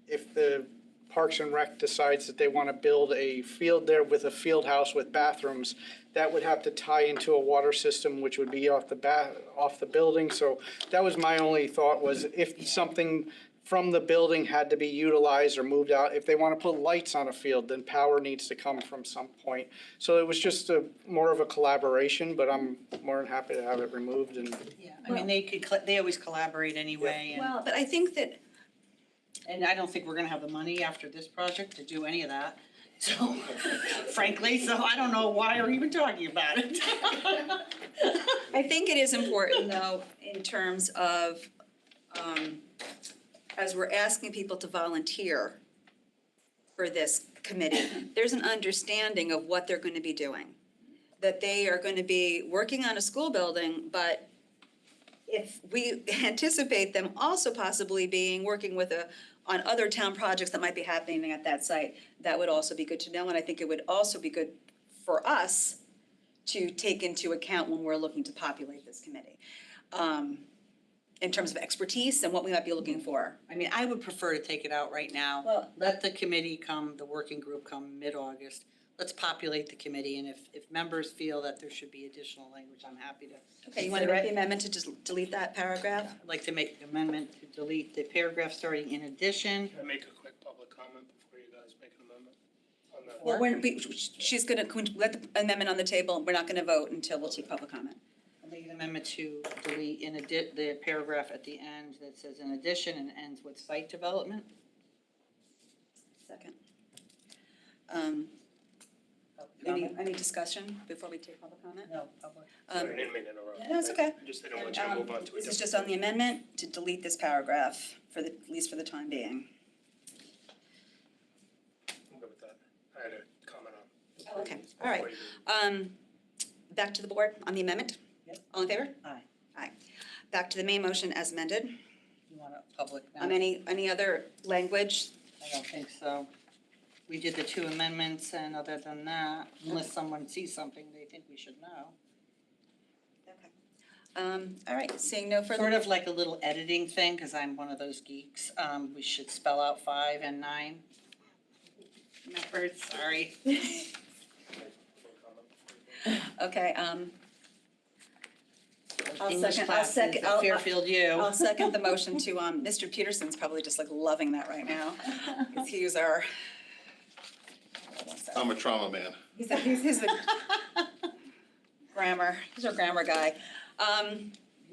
if the Parks and Rec decides that they want to build a field there with a field house with bathrooms, that would have to tie into a water system, which would be off the building. So that was my only thought, was if something from the building had to be utilized or moved out, if they want to put lights on a field, then power needs to come from some point. So it was just more of a collaboration, but I'm more than happy to have it removed. And Yeah, I mean, they always collaborate anyway, and. Well, but I think that, And I don't think we're gonna have the money after this project to do any of that, so frankly, so I don't know why we're even talking about it. I think it is important though, in terms of, as we're asking people to volunteer for this committee, there's an understanding of what they're gonna be doing. That they are gonna be working on a school building, but if we anticipate them also possibly working on other town projects that might be happening at that site, that would also be good to know, and I think it would also be good for us to take into account when we're looking to populate this committee. In terms of expertise and what we might be looking for. I mean, I would prefer to take it out right now. Well- Let the committee come, the working group come mid-August. let's populate the committee, and if members feel that there should be additional language, I'm happy to. Okay, you want to make the amendment to just delete that paragraph? I'd like to make the amendment to delete the paragraph starting in addition. Can I make a quick public comment before you guys make an amendment on that? Well, she's gonna, can we let the amendment on the table, we're not gonna vote until we'll take public comment. I'll make an amendment to delete the paragraph at the end that says in addition and ends with site development. Second. Any discussion before we take public comment? No, public. Sorry, I didn't mean to interrupt. No, it's okay. I just didn't want you to move on to a This is different. just on the amendment to delete this paragraph at least for the time being. I'm good with that. I had a comment on. Okay, all right. Back to the board on the amendment? Yep. All in favor? Aye. Aye. Back to the main motion as amended. You want a public now? Any other language? I don't think so. We did the two amendments, and other than that, unless someone sees something they think we should know. Okay. All right, seeing no further. Sort of like a little editing thing, because I'm one of those geeks. We should spell out 5 and 9. Numbers, sorry. Okay, I'll English second, classes at Fairfield U. I'll second the motion to, Mr. Peterson's probably just like loving that right now, because he was our. I'm a trauma man. He's the grammar, he's our grammar guy.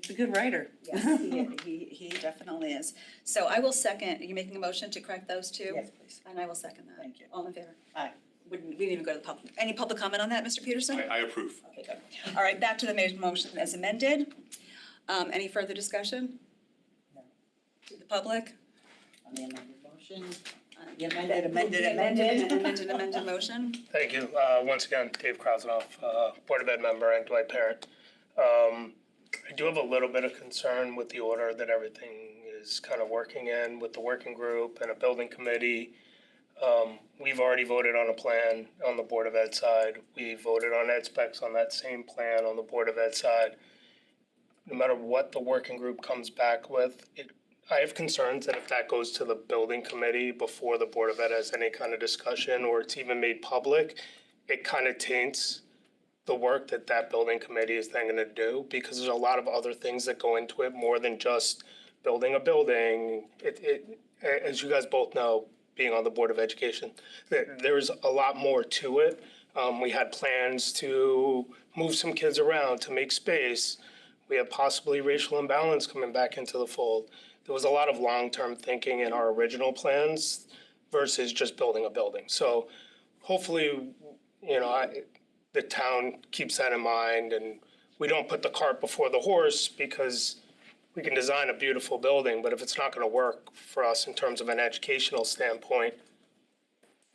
He's a good writer. Yes, he definitely is. So I will second, are you making a motion to correct those two? Yes, please. And I will second that. Thank you. All in favor? Aye. We didn't even go to the public, any public comment on that, Mr. Peterson? I approve. Okay, good. All right, back to the motion as amended. Any further discussion? No. To the public? On the amended motion. The amended motion. Thank you. Once again, Dave Krasnoff, Board of Ed member and Dwight Parent. I do have a little bit of concern with the order that everything is kind of working in with the working group and a building committee. We've already voted on a plan on the Board of Ed side. We voted on ed specs on that same plan on the Board of Ed side. No matter what the working group comes back with, I have concerns that if that goes to the building committee before the Board of Ed has any kind of discussion or it's even made public, it kind of taints the work that building committee is then gonna do, because there's a lot of other things that go into it more than just building a building. As you guys both know, being on the Board of Education, there's a lot more to it. We had plans to move some kids around, to make space. We have possibly racial imbalance coming back into the fold. There was a lot of long-term thinking in our original plans versus just building a building. So hopefully, the town keeps that in mind and we don't put the cart before the horse, because we can design a beautiful building, but if it's not gonna work for us in terms of an educational standpoint,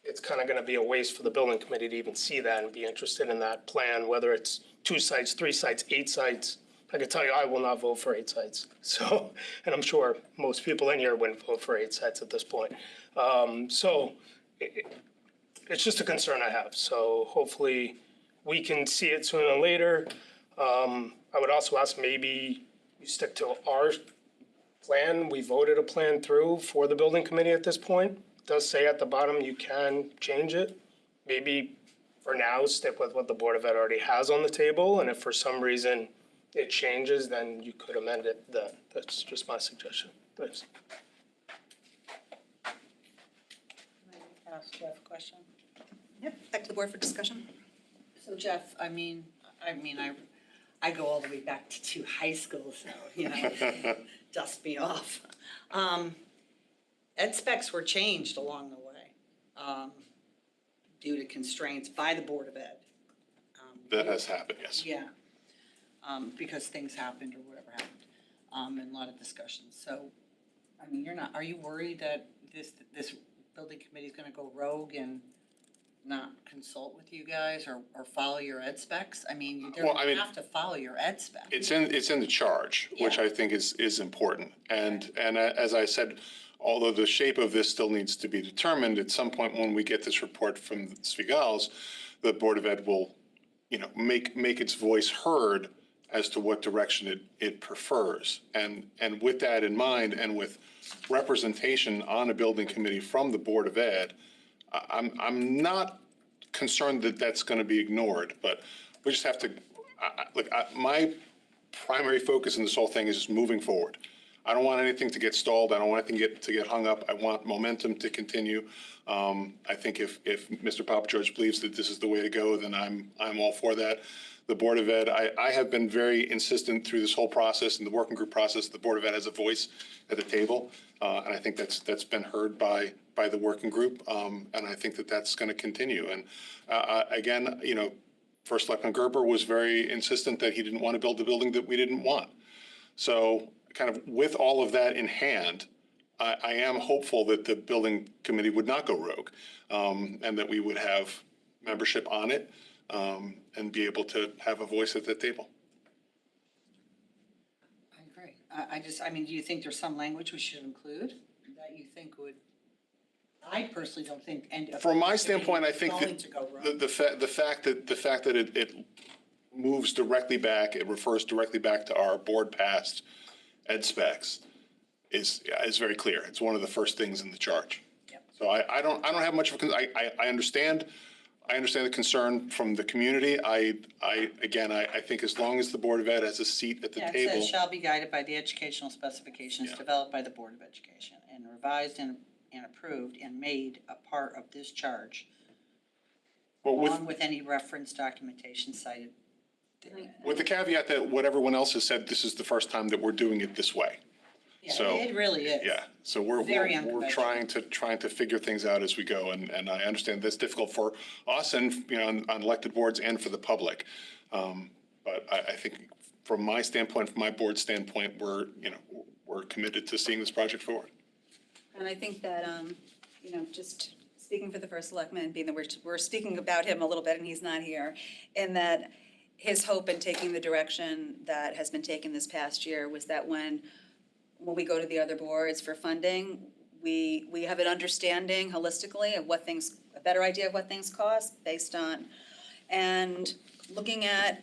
it's kind of gonna be a waste for the building committee to even see that and be interested in that plan, whether it's 2 sites, 3 sites, 8 sites. I can tell you, I will not vote for 8 sites. So, and I'm sure most people in here wouldn't vote for 8 sites at this point. It's just a concern I have. So hopefully we can see it sooner than later. I would also ask maybe you stick to our plan. We voted a plan through for the building committee at this point. It does say at the bottom you can change it. Maybe for now, stick with what the Board of Ed already has on the table. And if for some reason it changes, then you could amend it then. That's just my suggestion. Thanks. Ask Jeff a question. Yep, back to the board for discussion. So Jeff, I go all the way back to high school, so, dust me off. Ed specs were changed along the way, due to constraints by the Board of Ed. That has happened, yes. Yeah, because things happened or whatever happened, and a lot of discussions. So, are you worried that this building committee is gonna go rogue and not consult with you guys or follow your ed specs? They're gonna have to follow your ed specs. It's in the charge, which I think is important. And as I said, although the shape of this still needs to be determined, at some point when we get this report from Svigals, the Board of Ed will, make its voice heard as to what direction it prefers. And with that in mind, and with representation on a building committee from the Board of Ed, I'm not concerned that that's going to be ignored, but we just have to, my primary focus in this whole thing is just moving forward. I don't want anything to get stalled. I don't want anything to get hung up. I want momentum to continue. I think if Mr. Papageorge believes that this is the way to go, then I'm all for that. The Board of Ed, I have been very insistent through this whole process and the working group process. The Board of Ed has a voice at the table, and I think that's been heard by the working group, and I think that that's going to continue. And again, First Selectman Gerber was very insistent that he didn't want to build the building that we didn't want. So kind of with all of that in hand, I am hopeful that the building committee would not go rogue, and that we would have membership on it, and be able to have a voice at that table. I agree. I mean, do you think there's some language we should include that you think would, I personally don't think, and From my standpoint, I think going that to go wrong. the fact that it moves directly back, it refers directly back to our board passed ed specs is very clear. It's one of the first things in the charge. Yep. So I don't have much of a, I understand the concern from the community. I think as long as the Board of Ed has a seat at the Yeah, it table. says shall be guided by the educational specifications developed by the Board of Education and revised and approved and made a part of this charge, along with any reference documentation cited. With the caveat that what everyone else has said, this is the first time that we're doing it this way. Yeah, So, it really is. Yeah, so we're trying to figure things out as we go, and I understand that's difficult for us and, on elected boards and for the public. But I think from my standpoint, from my board standpoint, we're committed to seeing this project forward. And I think that, just speaking for the First Selectman, being that we're speaking about him a little bit and he's not here, in that his hope in taking the direction that has been taken this past year was that when we go to the other boards for funding, we have an understanding holistically of a better idea of what things cost based on, and looking at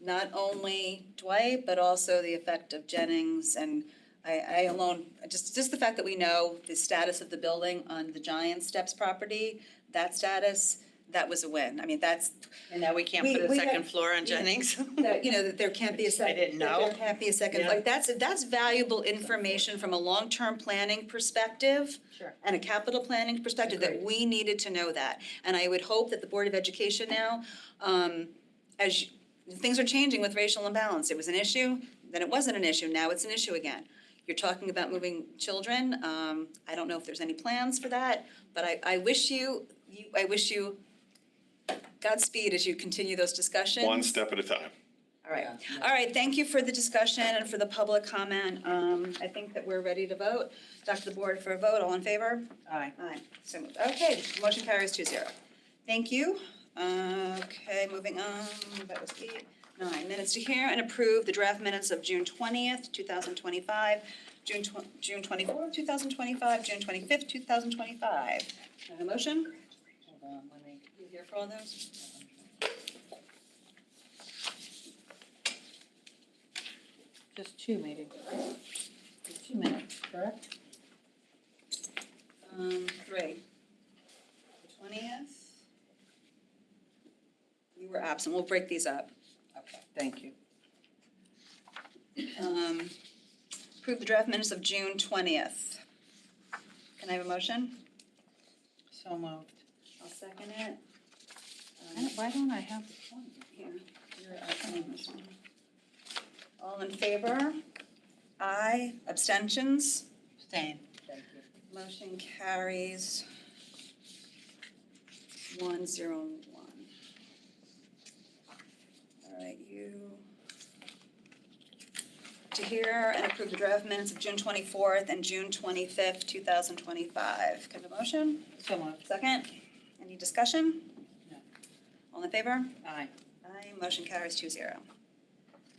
not only Dwight, but also the effect of Jennings. And I alone, just the fact that we know the status of the building on the Giant Steps property, that status, that was a win. I mean, that's. And now we can't put a second floor on Jennings? That there can't be a second. I didn't know. There can't be a second, Yeah. that's valuable information from a long-term planning perspective. Sure. And a capital planning perspective, that we needed to know that. And I would hope that the Board of Education now, things are changing with racial imbalance. It was an issue, then it wasn't an issue, now it's an issue again. You're talking about moving children. I don't know if there's any plans for that, but I wish you Godspeed as you continue those discussions. One step at a time. All right. All right, thank you for the discussion and for the public comment. I think that we're ready to vote. Dr. the board for a vote, all in favor? Aye. Aye. So moved. Okay, motion carries 2-0. Thank you. Okay, moving on, that was 8, 9 minutes to hear and approve the draft minutes of June 20th, 2025, June 24th, 2025, June 25th, 2025. Have a motion? Hold on, let me. You here for all those? Just 2 meetings. 2 minutes, correct? 3. The 20th? You were absent, we'll break these up. Okay, thank you. Approve the draft minutes of June 20th. Can I have a motion? So moved. I'll second it. Why don't I have the 20? Here, you're absent on this one. All in favor? Aye. Abstentions? Abstain. Thank you. Motion carries 1-0-1. All right, to hear and approve the draft minutes of June 24th and June 25th, 2025. Can I have a motion? So moved. Second? Any discussion? No. All in favor? Aye. Aye, motion carries 2-0.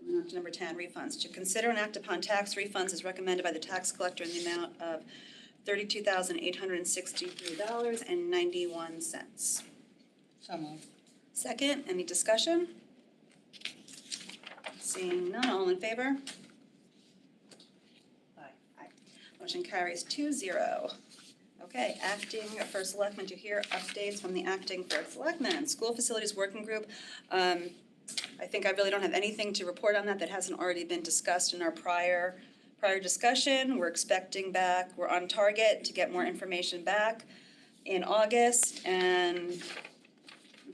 Moving on to number 10, refunds. To consider and act upon tax refunds as recommended by the tax collector in the amount of $32,863.91. So moved. Second, any discussion? Seeing none, all in favor? Aye. Aye. Motion carries 2-0. Okay, acting first selectman to hear updates from the acting first selectman. School facilities working group. I think I really don't have anything to report on that hasn't already been discussed in our prior discussion. We're expecting back, we're on target to get more information back in August, and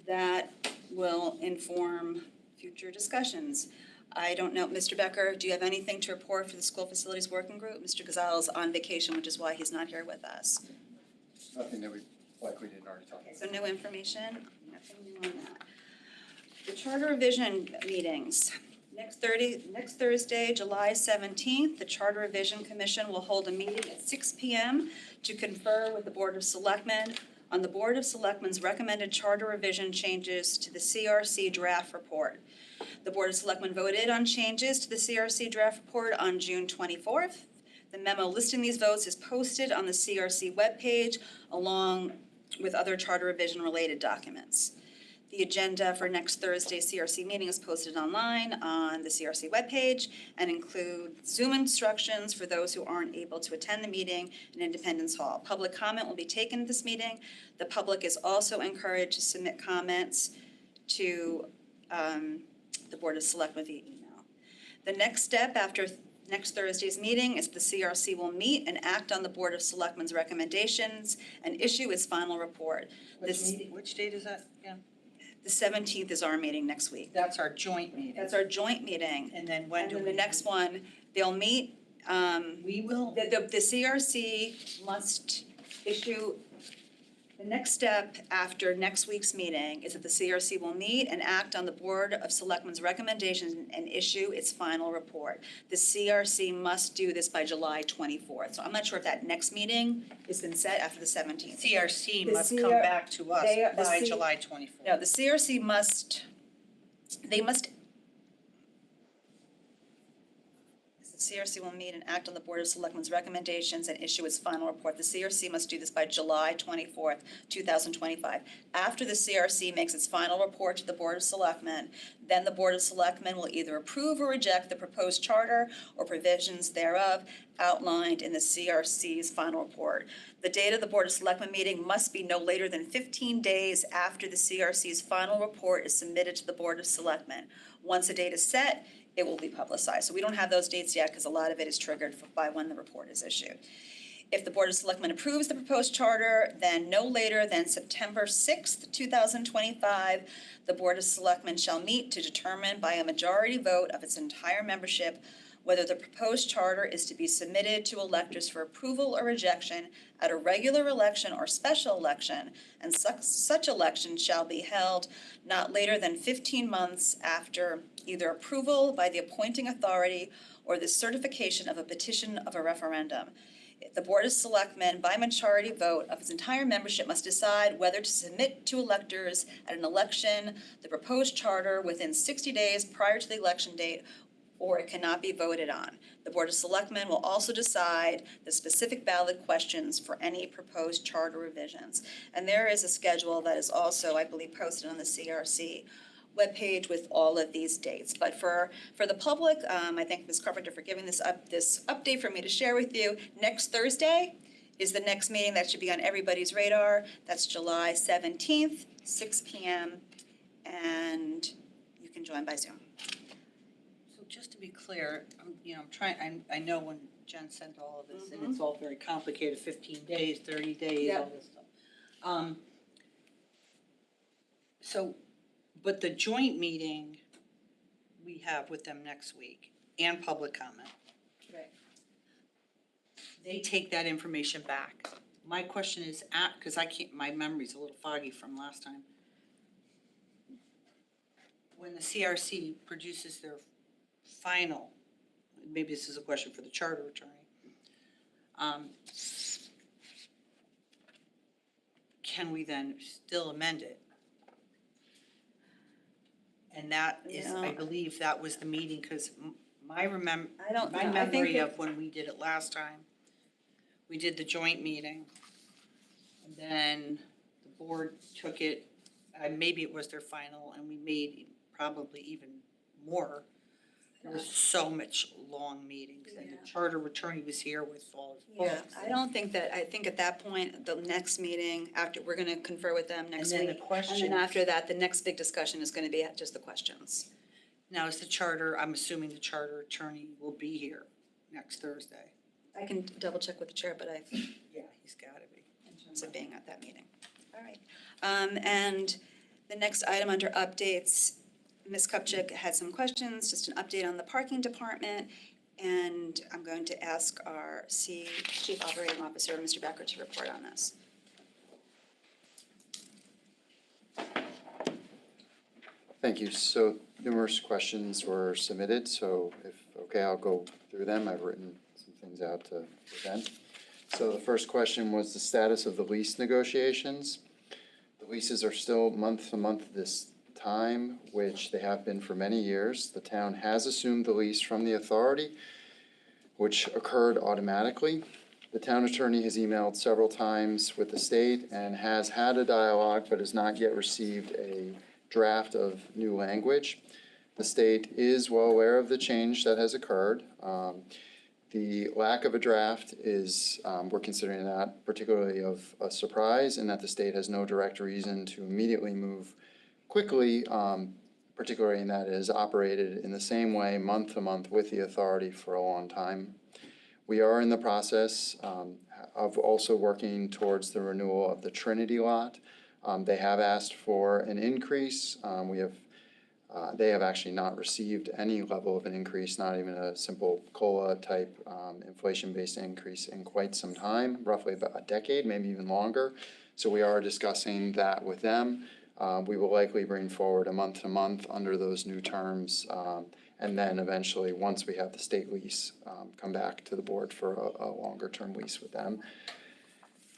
that will inform future discussions. I don't know, Mr. Becker, do you have anything to report for the school facilities working group? Mr. Gazal's on vacation, which is why he's not here with us. Nothing that we didn't already talk Okay, so no information, nothing new on that. The charter revision meetings. Next Thursday, July 17th, the Charter Revision Commission will hold a meeting at 6 p.m. to confer with the Board of Selectmen on the Board of Selectmen's recommended charter revision changes to the CRC draft report. The Board of Selectmen voted on changes to the CRC draft report on June 24th. The memo listing these votes is posted on the CRC webpage along with other charter revision related documents. The agenda for next Thursday's CRC meeting is posted online on the CRC webpage and includes Zoom instructions for those who aren't able to attend the meeting in Independence Hall. Public comment will be taken at this meeting. The public is also encouraged to submit comments to the Board of Selectmen via email. The next step after next Thursday's meeting is the CRC will meet and act on the Board of Selectmen's recommendations and issue its final report. Which date is that again? The 17th is our meeting next week. That's our joint meeting. That's our joint meeting. And then when And do then we? the next one, they'll meet, We will. the CRC must issue, the next step after next week's meeting is that the CRC will meet and act on the Board of Selectmen's recommendations and issue its final report. The CRC must do this by July 24th. So I'm not sure if that next meeting has been set after the 17th. CRC The must come CR back to us they are- the by C- July 24th. No, the CRC must, they must, the CRC will meet and act on the Board of Selectmen's recommendations and issue its final report. The CRC must do this by July 24th, 2025. After the CRC makes its final report to the Board of Selectmen, then the Board of Selectmen will either approve or reject the proposed charter or provisions thereof outlined in the CRC's final report. The date of the Board of Selectmen meeting must be no later than 15 days after the CRC's final report is submitted to the Board of Selectmen. Once a date is set, it will be publicized. So we don't have those dates yet because a lot of it is triggered by when the report is issued. If the Board of Selectmen approves the proposed charter, then no later than September 6th, 2025, the Board of Selectmen shall meet to determine by a majority vote of its entire membership whether the proposed charter is to be submitted to electors for approval or rejection at a regular election or special election, and such election shall be held not later than 15 months after either approval by the appointing authority or the certification of a petition of a referendum. The Board of Selectmen, by majority vote of its entire membership, must decide whether to submit to electors at an election the proposed charter within 60 days prior to the election date, or it cannot be voted on. The Board of Selectmen will also decide the specific ballot questions for any proposed charter revisions. And there is a schedule that is also, I believe, posted on the CRC webpage with all of these dates. But for the public, I thank Ms. Carpenter for giving this update for me to share with you. Next Thursday is the next meeting that should be on everybody's radar. That's July 17th, 6 p.m. And you can join by Zoom. So just to be clear, I'm trying, I know when Jen sent all of this, and it's all very complicated, 15 days, 30 days, all this stuff. But the joint meeting we have with them next week and public comment. Right. They take that information back. My question is, because my memory's a little foggy from last time. When the CRC produces their final, maybe this is a question for the charter attorney, can we then still amend it? And that is, I believe that was the meeting, because my memory of when we did it last time, we did the joint meeting. And then the board took it, maybe it was their final, and we made probably even more There was so much long meetings, and the charter attorney was here with all his Yeah, books. I think at that point, the next meeting, after, we're gonna confer with them next then week. the questions. And then after that, the next big discussion is gonna be just the questions. Now, is the charter, I'm assuming the charter attorney will be here next Thursday. I can double check with the chair, but Yeah, he's gotta be. in terms of being at that meeting. All right. And the next item under updates, Ms. Kupchak had some questions, just an update on the parking department. And I'm going to ask our Chief Operating Officer, Mr. Becker, to report on this. Thank you. So numerous questions were submitted, so if, okay, I'll go through them. I've written some things out to present. So the first question was the status of the lease negotiations. The leases are still month to month this time, which they have been for many years. The town has assumed the lease from the authority, which occurred automatically. The town attorney has emailed several times with the state and has had a dialogue, but has not yet received a draft of new language. The state is well aware of the change that has occurred. The lack of a draft is, we're considering that particularly of a surprise, and that the state has no direct reason to immediately move quickly, particularly in that it has operated in the same way month to month with the authority for a long time. We are in the process of also working towards the renewal of the Trinity lot. They have asked for an increase. They have actually not received any level of an increase, not even a simple COLA type inflation-based increase in quite some time, roughly about a decade, maybe even longer. So we are discussing that with them. We will likely bring forward a month to month under those new terms, and then eventually, once we have the state lease, come back to the board for a longer term lease with them.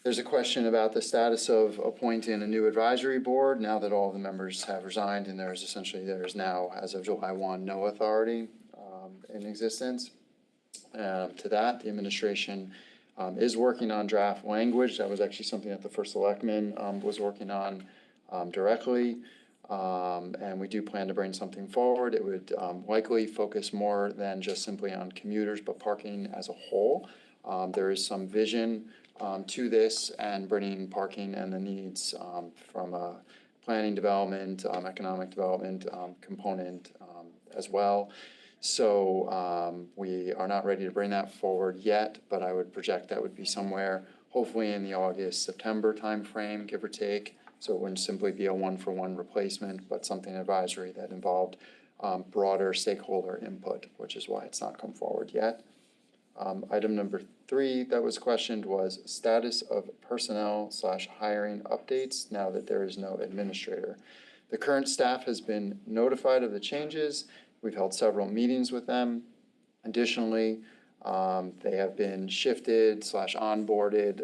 There's a question about the status of appointing a new advisory board now that all the members have resigned, and there is now, as of July 1, no authority in existence. To that, the administration is working on draft language. That was actually something that the first Selectmen was working on directly. And we do plan to bring something forward. It would likely focus more than just simply on commuters, but parking as a whole. There is some vision to this and bringing parking and the needs from a planning development, economic development component as well. So we are not ready to bring that forward yet, but I would project that would be somewhere hopefully in the August, September timeframe, give or take. So it wouldn't simply be a one-for-one replacement, but something advisory that involved broader stakeholder input, which is why it's not come forward yet. Item number 3 that was questioned was status of personnel/hiring updates now that there is no administrator. The current staff has been notified of the changes. We've held several meetings with them. Additionally, they have been shifted/onboarded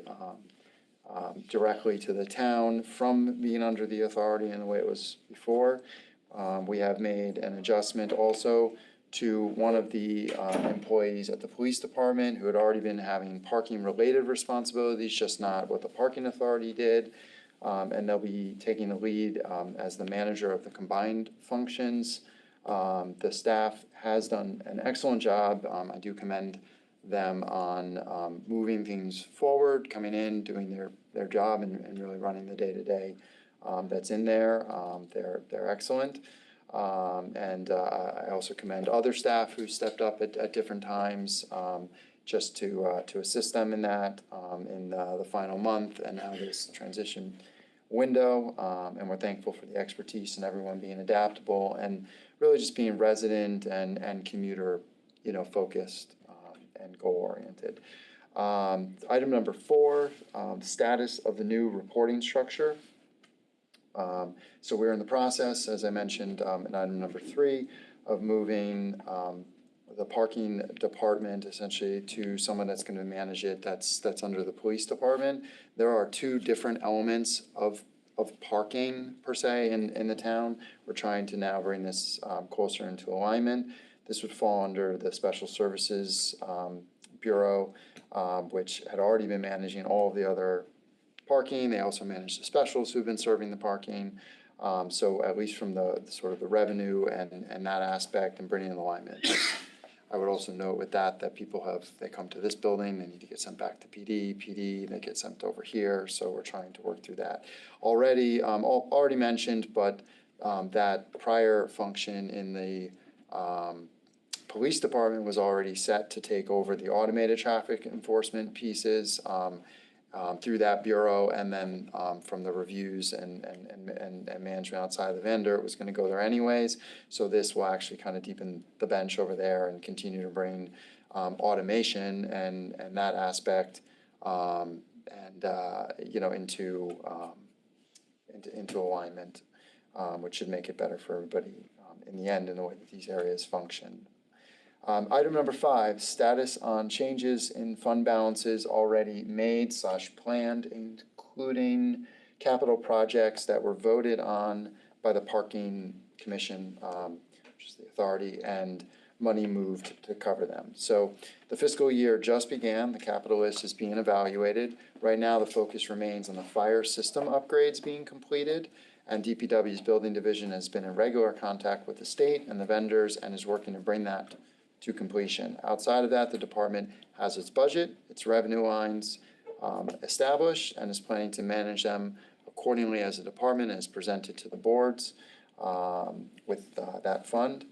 directly to the town from being under the authority in the way it was before. We have made an adjustment also to one of the employees at the police department who had already been having parking-related responsibilities, just not what the parking authority did. And they'll be taking the lead as the manager of the combined functions. The staff has done an excellent job. I do commend them on moving things forward, coming in, doing their job, and really running the day-to-day that's in there. They're excellent. And I also commend other staff who stepped up at different times just to assist them in that in the final month and now this transition window. And we're thankful for the expertise and everyone being adaptable and really just being resident and commuter, focused and goal-oriented. Item number 4, status of the new reporting structure. So we're in the process, as I mentioned, in item number 3, of moving the parking department essentially to someone that's going to manage it that's under the police department. There are 2 different elements of parking per se in the town. We're trying to now bring this closer into alignment. This would fall under the Special Services Bureau, which had already been managing all of the other parking. They also manage the specials who've been serving the parking. So at least from the sort of the revenue and that aspect and bringing in alignment. I would also note with that people they come to this building, they need to get sent back to PD, they get sent over here, so we're trying to work through that. Already mentioned, but that prior function in the police department was already set to take over the automated traffic enforcement pieces through that bureau, and then from the reviews and management outside of the vendor, it was going to go there anyways. So this will actually kind of deepen the bench over there and continue to bring automation and that aspect into alignment, which should make it better for everybody in the end in the way that these areas function. Item number 5, status on changes in fund balances already made / planned, including capital projects that were voted on by the parking commission, which is the authority, and money moved to cover them. So the fiscal year just began, the capital list is being evaluated. Right now, the focus remains on the fire system upgrades being completed, and DPW's building division has been in regular contact with the state and the vendors and is working to bring that to completion. Outside of that, the department has its budget, its revenue lines established, and is planning to manage them accordingly as a department and is presented to the boards with that fund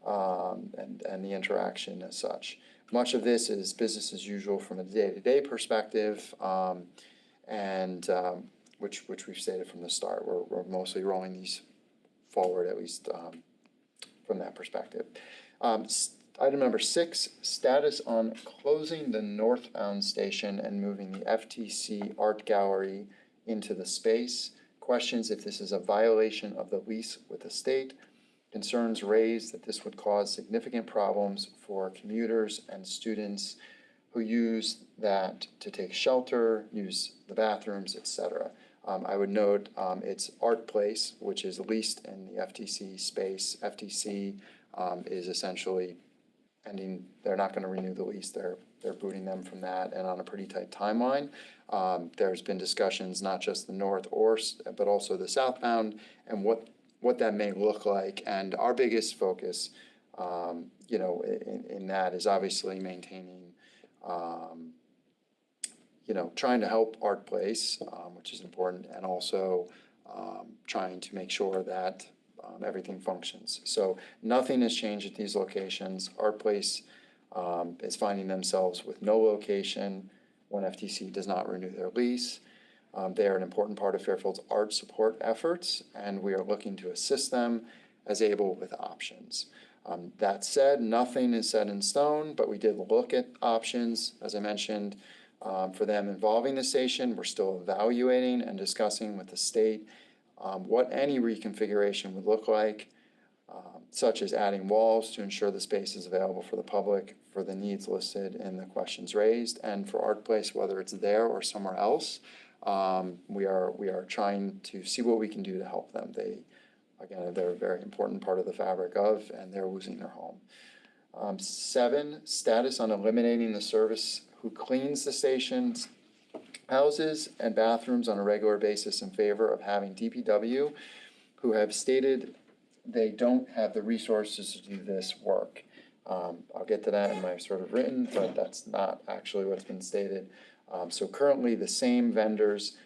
and the interaction as such. Much of this is business as usual from a day-to-day perspective, which we've stated from the start. We're mostly rolling these forward, at least from that perspective. Item number 6, status on closing the northbound station and moving the FTC Art Gallery into the space. Questions if this is a violation of the lease with the state. Concerns raised that this would cause significant problems for commuters and students who use that to take shelter, use the bathrooms, etc. I would note it's Art Place, which is leased in the FTC space. FTC is essentially ending, they're not going to renew the lease, they're booting them from that, and on a pretty tight timeline. There's been discussions, not just the north but also the southbound, and what that may look like. And our biggest focus, in that is obviously maintaining, trying to help Art Place, which is important, and also trying to make sure that everything functions. So nothing has changed at these locations. Art Place is finding themselves with no location when FTC does not renew their lease. They are an important part of Fairfield's art support efforts, and we are looking to assist them as able with options. That said, nothing is set in stone, but we did look at options, as I mentioned, for them involving the station. We're still evaluating and discussing with the state what any reconfiguration would look like, such as adding walls to ensure the space is available for the public for the needs listed in the questions raised, and for Art Place, whether it's there or somewhere else. We are trying to see what we can do to help them. They're a very important part of the fabric of, and they're losing their home. 7, status on eliminating the service who cleans the stations, houses, and bathrooms on a regular basis in favor of having DPW, who have stated they don't have the resources to do this work. I'll get to that in my sort of written, but that's not actually what's been stated. So currently, the same vendors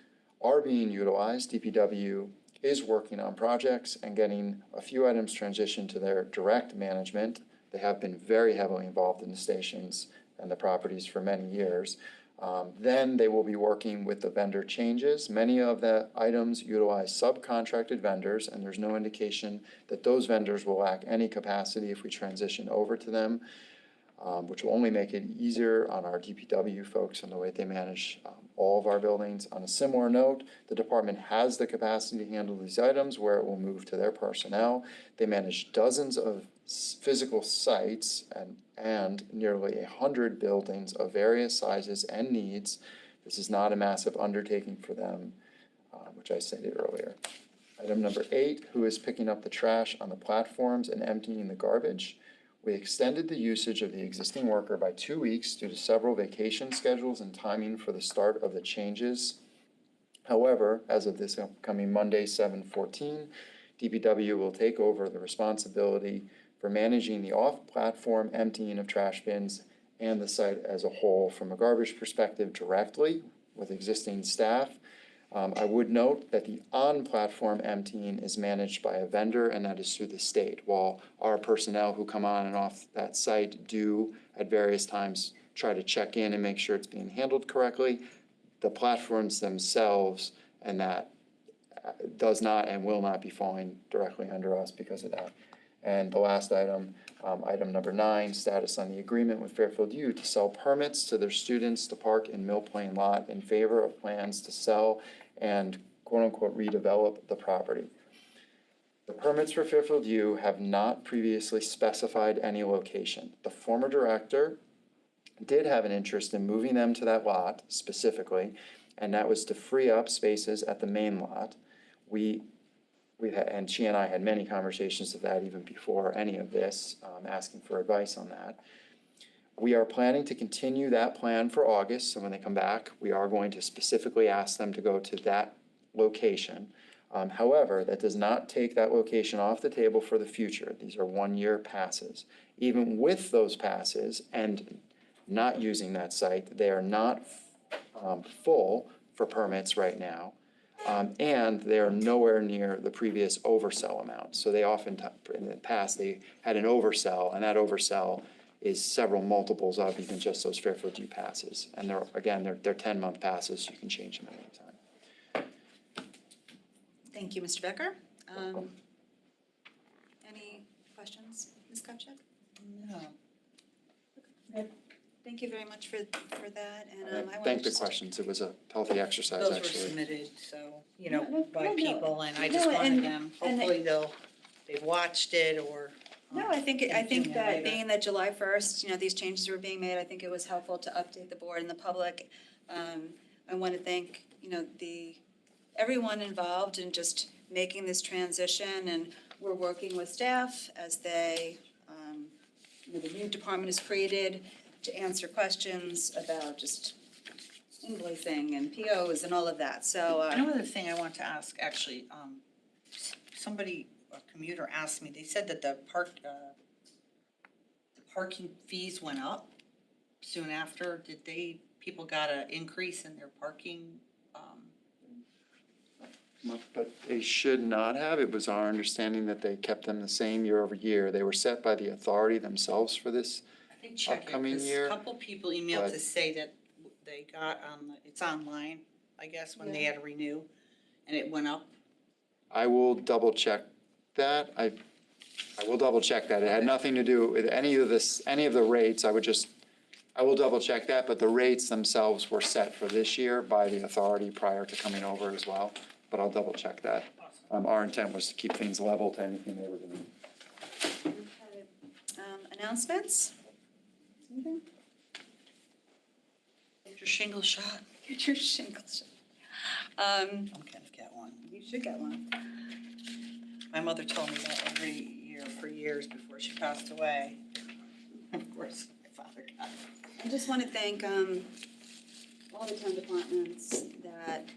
are being utilized. DPW is working on projects and getting a few items transitioned to their direct management. They have been very heavily involved in the stations and the properties for many years. Then they will be working with the vendor changes. Many of the items utilize subcontracted vendors, and there's no indication that those vendors will lack any capacity if we transition over to them, which will only make it easier on our DPW folks and the way they manage all of our buildings. On a similar note, the department has the capacity to handle these items where it will move to their personnel. They manage dozens of physical sites and nearly 100 buildings of various sizes and needs. This is not a massive undertaking for them, which I stated earlier. Item number 8, who is picking up the trash on the platforms and emptying the garbage? We extended the usage of the existing worker by 2 weeks due to several vacation schedules and timing for the start of the changes However, as of this upcoming Monday, 7/14, DPW will take over the responsibility for managing the off-platform emptying of trash bins and the site as a whole from a garbage perspective directly with existing staff. I would note that the on-platform emptying is managed by a vendor, and that is through the state, while our personnel who come on and off that site do at various times try to check in and make sure it's being handled correctly. The platforms themselves and that does not and will not be falling directly under us because of that. And the last item, item number 9, status on the agreement with Fairfield U to sell permits to their students to park in Mill Plain Lot in favor of plans to sell and quote-unquote redevelop the property. The permits for Fairfield U have not previously specified any location. The former director did have an interest in moving them to that lot specifically, and that was to free up spaces at the main lot. And she and I had many conversations of that even before any of this, asking for advice on that. We are planning to continue that plan for August, so when they come back, we are going to specifically ask them to go to that location. However, that does not take that location off the table for the future. These are one-year passes. Even with those passes and not using that site, they are not full for permits right now. And they are nowhere near the previous oversell amount. So they often, in the past, they had an oversell, and that oversell is several multiples of even just those Fairfield U passes. And they're 10-month passes, so you can change them at any time. Thank you, Mr. Becker. Any questions, Ms. Kopchak? No. Thank you very much for that, and I want Thank to the just. questions. It was a healthy exercise, Those were actually. submitted, so, by No, people, and I just No, wanted and- them, and- hopefully they've watched it or. No, I think that later. being that July 1st, these changes were being made, I think it was helpful to update the board and the public. I want to thank, everyone involved in just making this transition, and we're working with staff as they, the new department is created to answer questions about just invoicing and POs and all of that, so. Another thing I want to ask, actually, somebody, a commuter asked me, they said that the parking fees went up soon after. People got an increase in their parking? But they should not have. It was our understanding that they kept them the same year over year. They were set by the authority themselves for this I think check it, upcoming 'cause year. a couple people emailed but- to say that they got, it's online, I guess, when they had to renew, and it went up. I will double check that. I will double check that. It had nothing to do with any of the rates. I will double check that, but the rates themselves were set for this year by the authority prior to coming over as well. But I'll double check that. Our intent was to keep things level to anything they were doing. Announcements? Anything? Get your shingle shot. Get your shingles. I'm gonna get one. You should get one. My mother told me that every year for years before she passed away. Of course, my father got it. I just want to thank all the town departments that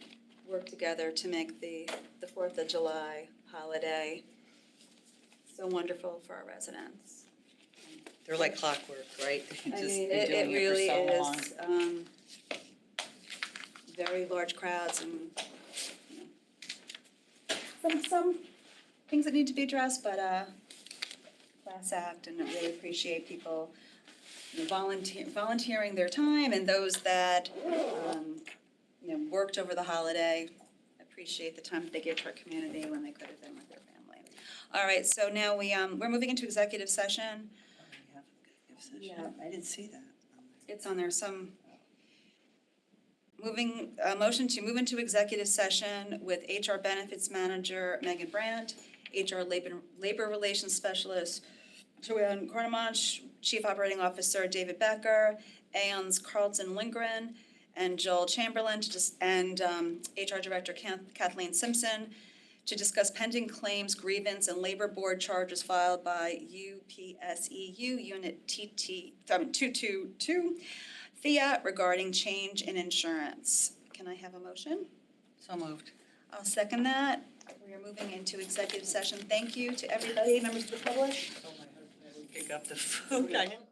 work together to make the 4th of July holiday so wonderful for our residents. They're like clockwork, right? I Just mean, been it doing really for so long. is very large crowds and some things that need to be addressed, but class act, and I really appreciate people volunteering their time, and those that worked over the holiday. Appreciate the time that they give to our community when they could have been with their family. All right, so now we're moving into executive session. I didn't see that. It's on there, motion to move into executive session with HR Benefits Manager Megan Brandt, HR Labor Relations Specialist Joanne Kornemanch, Chief Operating Officer David Becker, Aons Carlton Lindgren, and Joel Chamberlain, and HR Director Kathleen Simpson, to discuss pending claims, grievance, and labor board charges filed by UPSEU Unit 222 FIA regarding change in insurance. Can I have a motion? So moved. I'll second that. We are moving into executive session. Thank you to everybody, members of the public. Oh, my husband would pick up the food. I didn't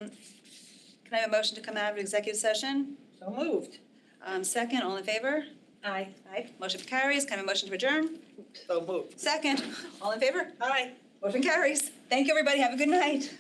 Can I have a motion to come out of executive session? So moved. Second, all in favor? Aye. Aye. Motion carries. Can I have a motion to adjourn? So moved. Second, all in favor? Aye. Motion carries. Thank you, everybody. Have a good night.